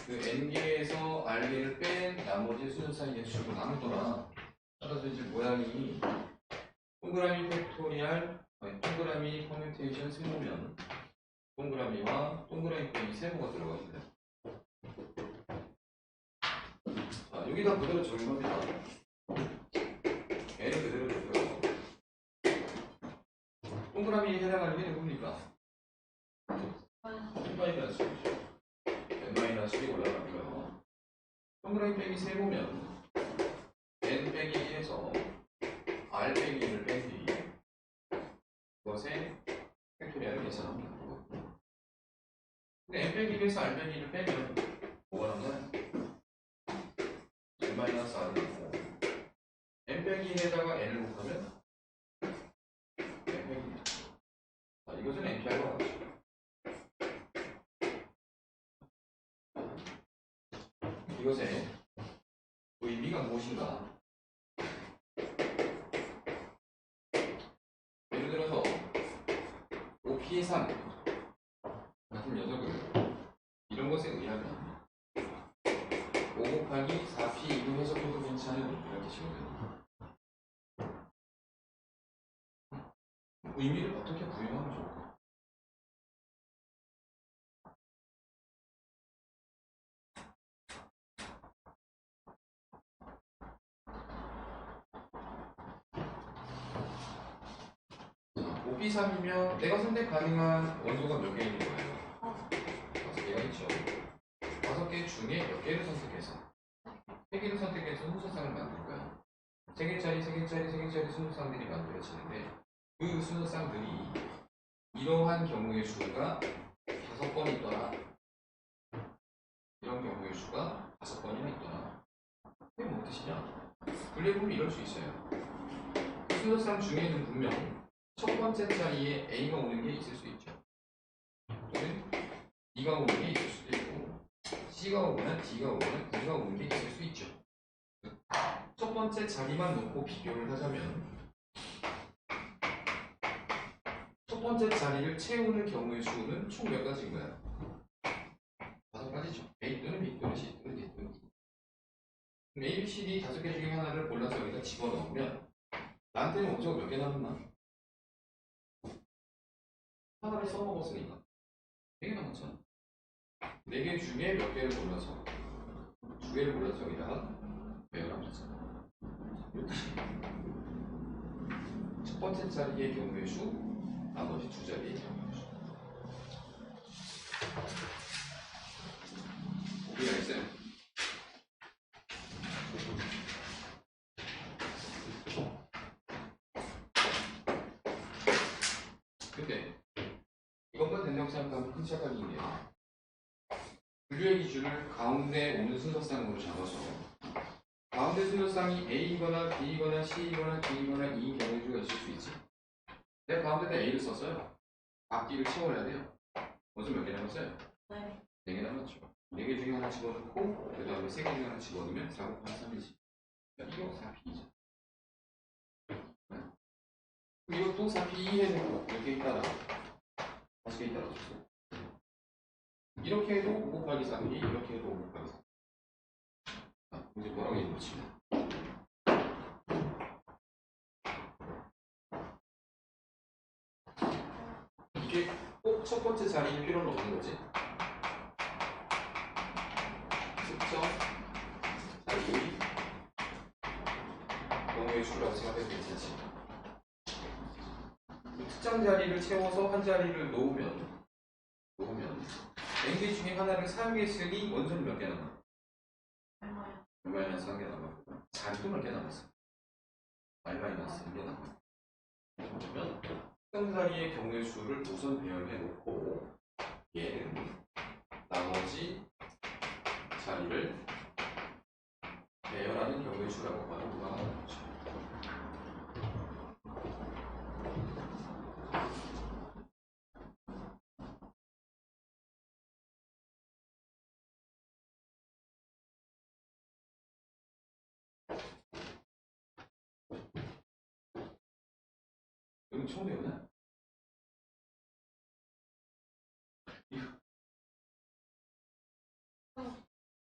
그 n개에서 r개를 뺀 나머지 순서쌍이 개수로 나누더라. 따라서 이제 모양이 동그라미 팩토리알 동그라미 퍼뮤테이션 세모면 동그라미와 동그라미 빼기 세모가 들어가 있습니다. 자, 여기다 그대로 적용합니다. n은 그대로 적용. 동그라미에 해당하는 게 누굽니까? n-1이죠. n-1이 올라가고요. 동그라미 빼기 세모면 n 빼기 1에서 r 빼기 1을 뺀 뒤 그것의 팩토리얼을 계산합니다. 근데 n 빼기 1에서 r 빼기 1을 빼면 뭐가 나오나요? n-r이 나오고 n 빼기 1에다가 n을 곱하면 n 빼기 1. 자, 이것은 NPR과 같죠. 이것의 의미가 무엇인가? 예를 들어서 5P3 같은 녀석을 이런 것에 의하면 5 곱하기 4P2로 해석해도 괜찮은 이렇게 식으로 의미를 어떻게 부여하면 좋을까? B3이면 내가 선택 가능한 원소가 몇 개 있는 거예요? 5개가 있죠. 5개 중에 몇 개를 선택해서 3개를 선택해서 순서쌍을 만들 거야. 3개짜리, 3개짜리, 3개짜리 순서쌍들이 만들어지는데 그 순서쌍들이 이러한 경우의 수가 5번 있더라. 이런 경우의 수가 5번이나 있더라. 그게 무슨 뜻이냐? 분류해보면 이럴 수 있어요. 그 순서쌍 중에는 분명 첫 번째 자리에 A가 오는 게 있을 수 있죠. 또는 B가 오는 게 있을 수도 있고 C가 오거나 D가 오거나 E가 오는 게 있을 수 있죠. 첫 번째 자리만 놓고 비교를 하자면 첫 번째 자리를 채우는 경우의 수는 총 몇 가지인 거야? 5가지죠. A 또는 B 또는 C 또는 D 또는 E. A, B, C, D 5개 중에 하나를 골라서 여기다 집어넣으면 나한테는 원소가 몇 개 남았나? 하나를 써먹었으니까 4개 남았잖아. 4개 중에 몇 개를 골라서 2개를 골라서 여기다가 배열하면 되잖아. 첫 번째 자리의 경우의 수, 나머지 2자리의 경우의 수. 우리가 있어요. 근데 이것만 된다고 생각하면 큰 착각이 있네요. 분류의 기준을 가운데 오는 순서쌍으로 잡아서 가운데 순서쌍이 A이거나 B이거나 C이거나 D이거나 E인 경우의 수가 있을 수 있지. 내가 가운데다 A를 썼어요. 앞뒤를 채워야 돼요. 먼저 몇 개 남았어요? 네. 4개 남았죠. 4개 중에 하나 집어넣고 그 다음에 3개 중에 하나 집어넣으면 4 곱하기 3이지. 이거 4P이죠. 이것도 4P 해놓고 이렇게 있다가 5개 있다가 줬어. 이렇게 해도 5 곱하기 3이 이렇게 해도 5 곱하기 3. 이제 뭐라고 얘기했지? 이게 꼭 첫 번째 자리일 필요는 없는 거지. 특정 자리 경우의 수라고 생각해도 괜찮지. 특정 자리를 채워서 한 자리를 놓으면 n개 중에 하나를 사용했으니 원소는 몇 개 남아? 마이너스 1개 남았고 잔또 몇 개 남았어? y 마이너스 1개 남았어. 그러면 쌍다리의 경우의 수를 우선 배열해 놓고 얘는 나머지 자리를 배열하는 경우의 수라고 말하는 거죠. 이건 처음 배우나?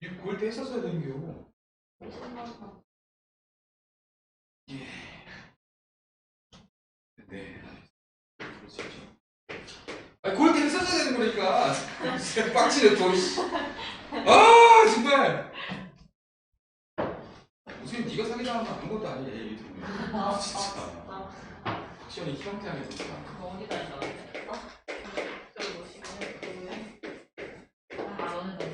이거 그걸 때 했었어야 되는 게요. 예. 네. 그렇지. 아, 그걸 때 했었어야 되는 거니까. 진짜 빡치네 또. 아 정말. 무슨 네가 사기당한 건 아무것도 아니야 얘기 들으면. 진짜. 확실히 희망태양이 진짜. 너 어디다 있었는데? 저기 보시면 아, 너는 너네.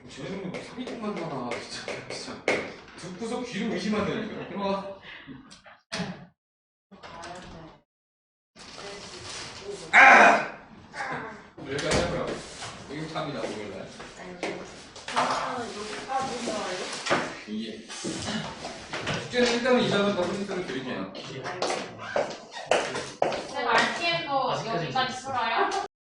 쟤는 뭐 사기꾼만 하나 진짜. 듣고서 귀를 의심한다니까. 들어와. 가야 돼. 아! 여기까지 해보라고. 여기 탑니다 오늘날. 여기까지 나와요? 이게 숙제는 일단은 이 점은 더 힌트를 드릴게요. 내가 RTM도 여기까지 풀어야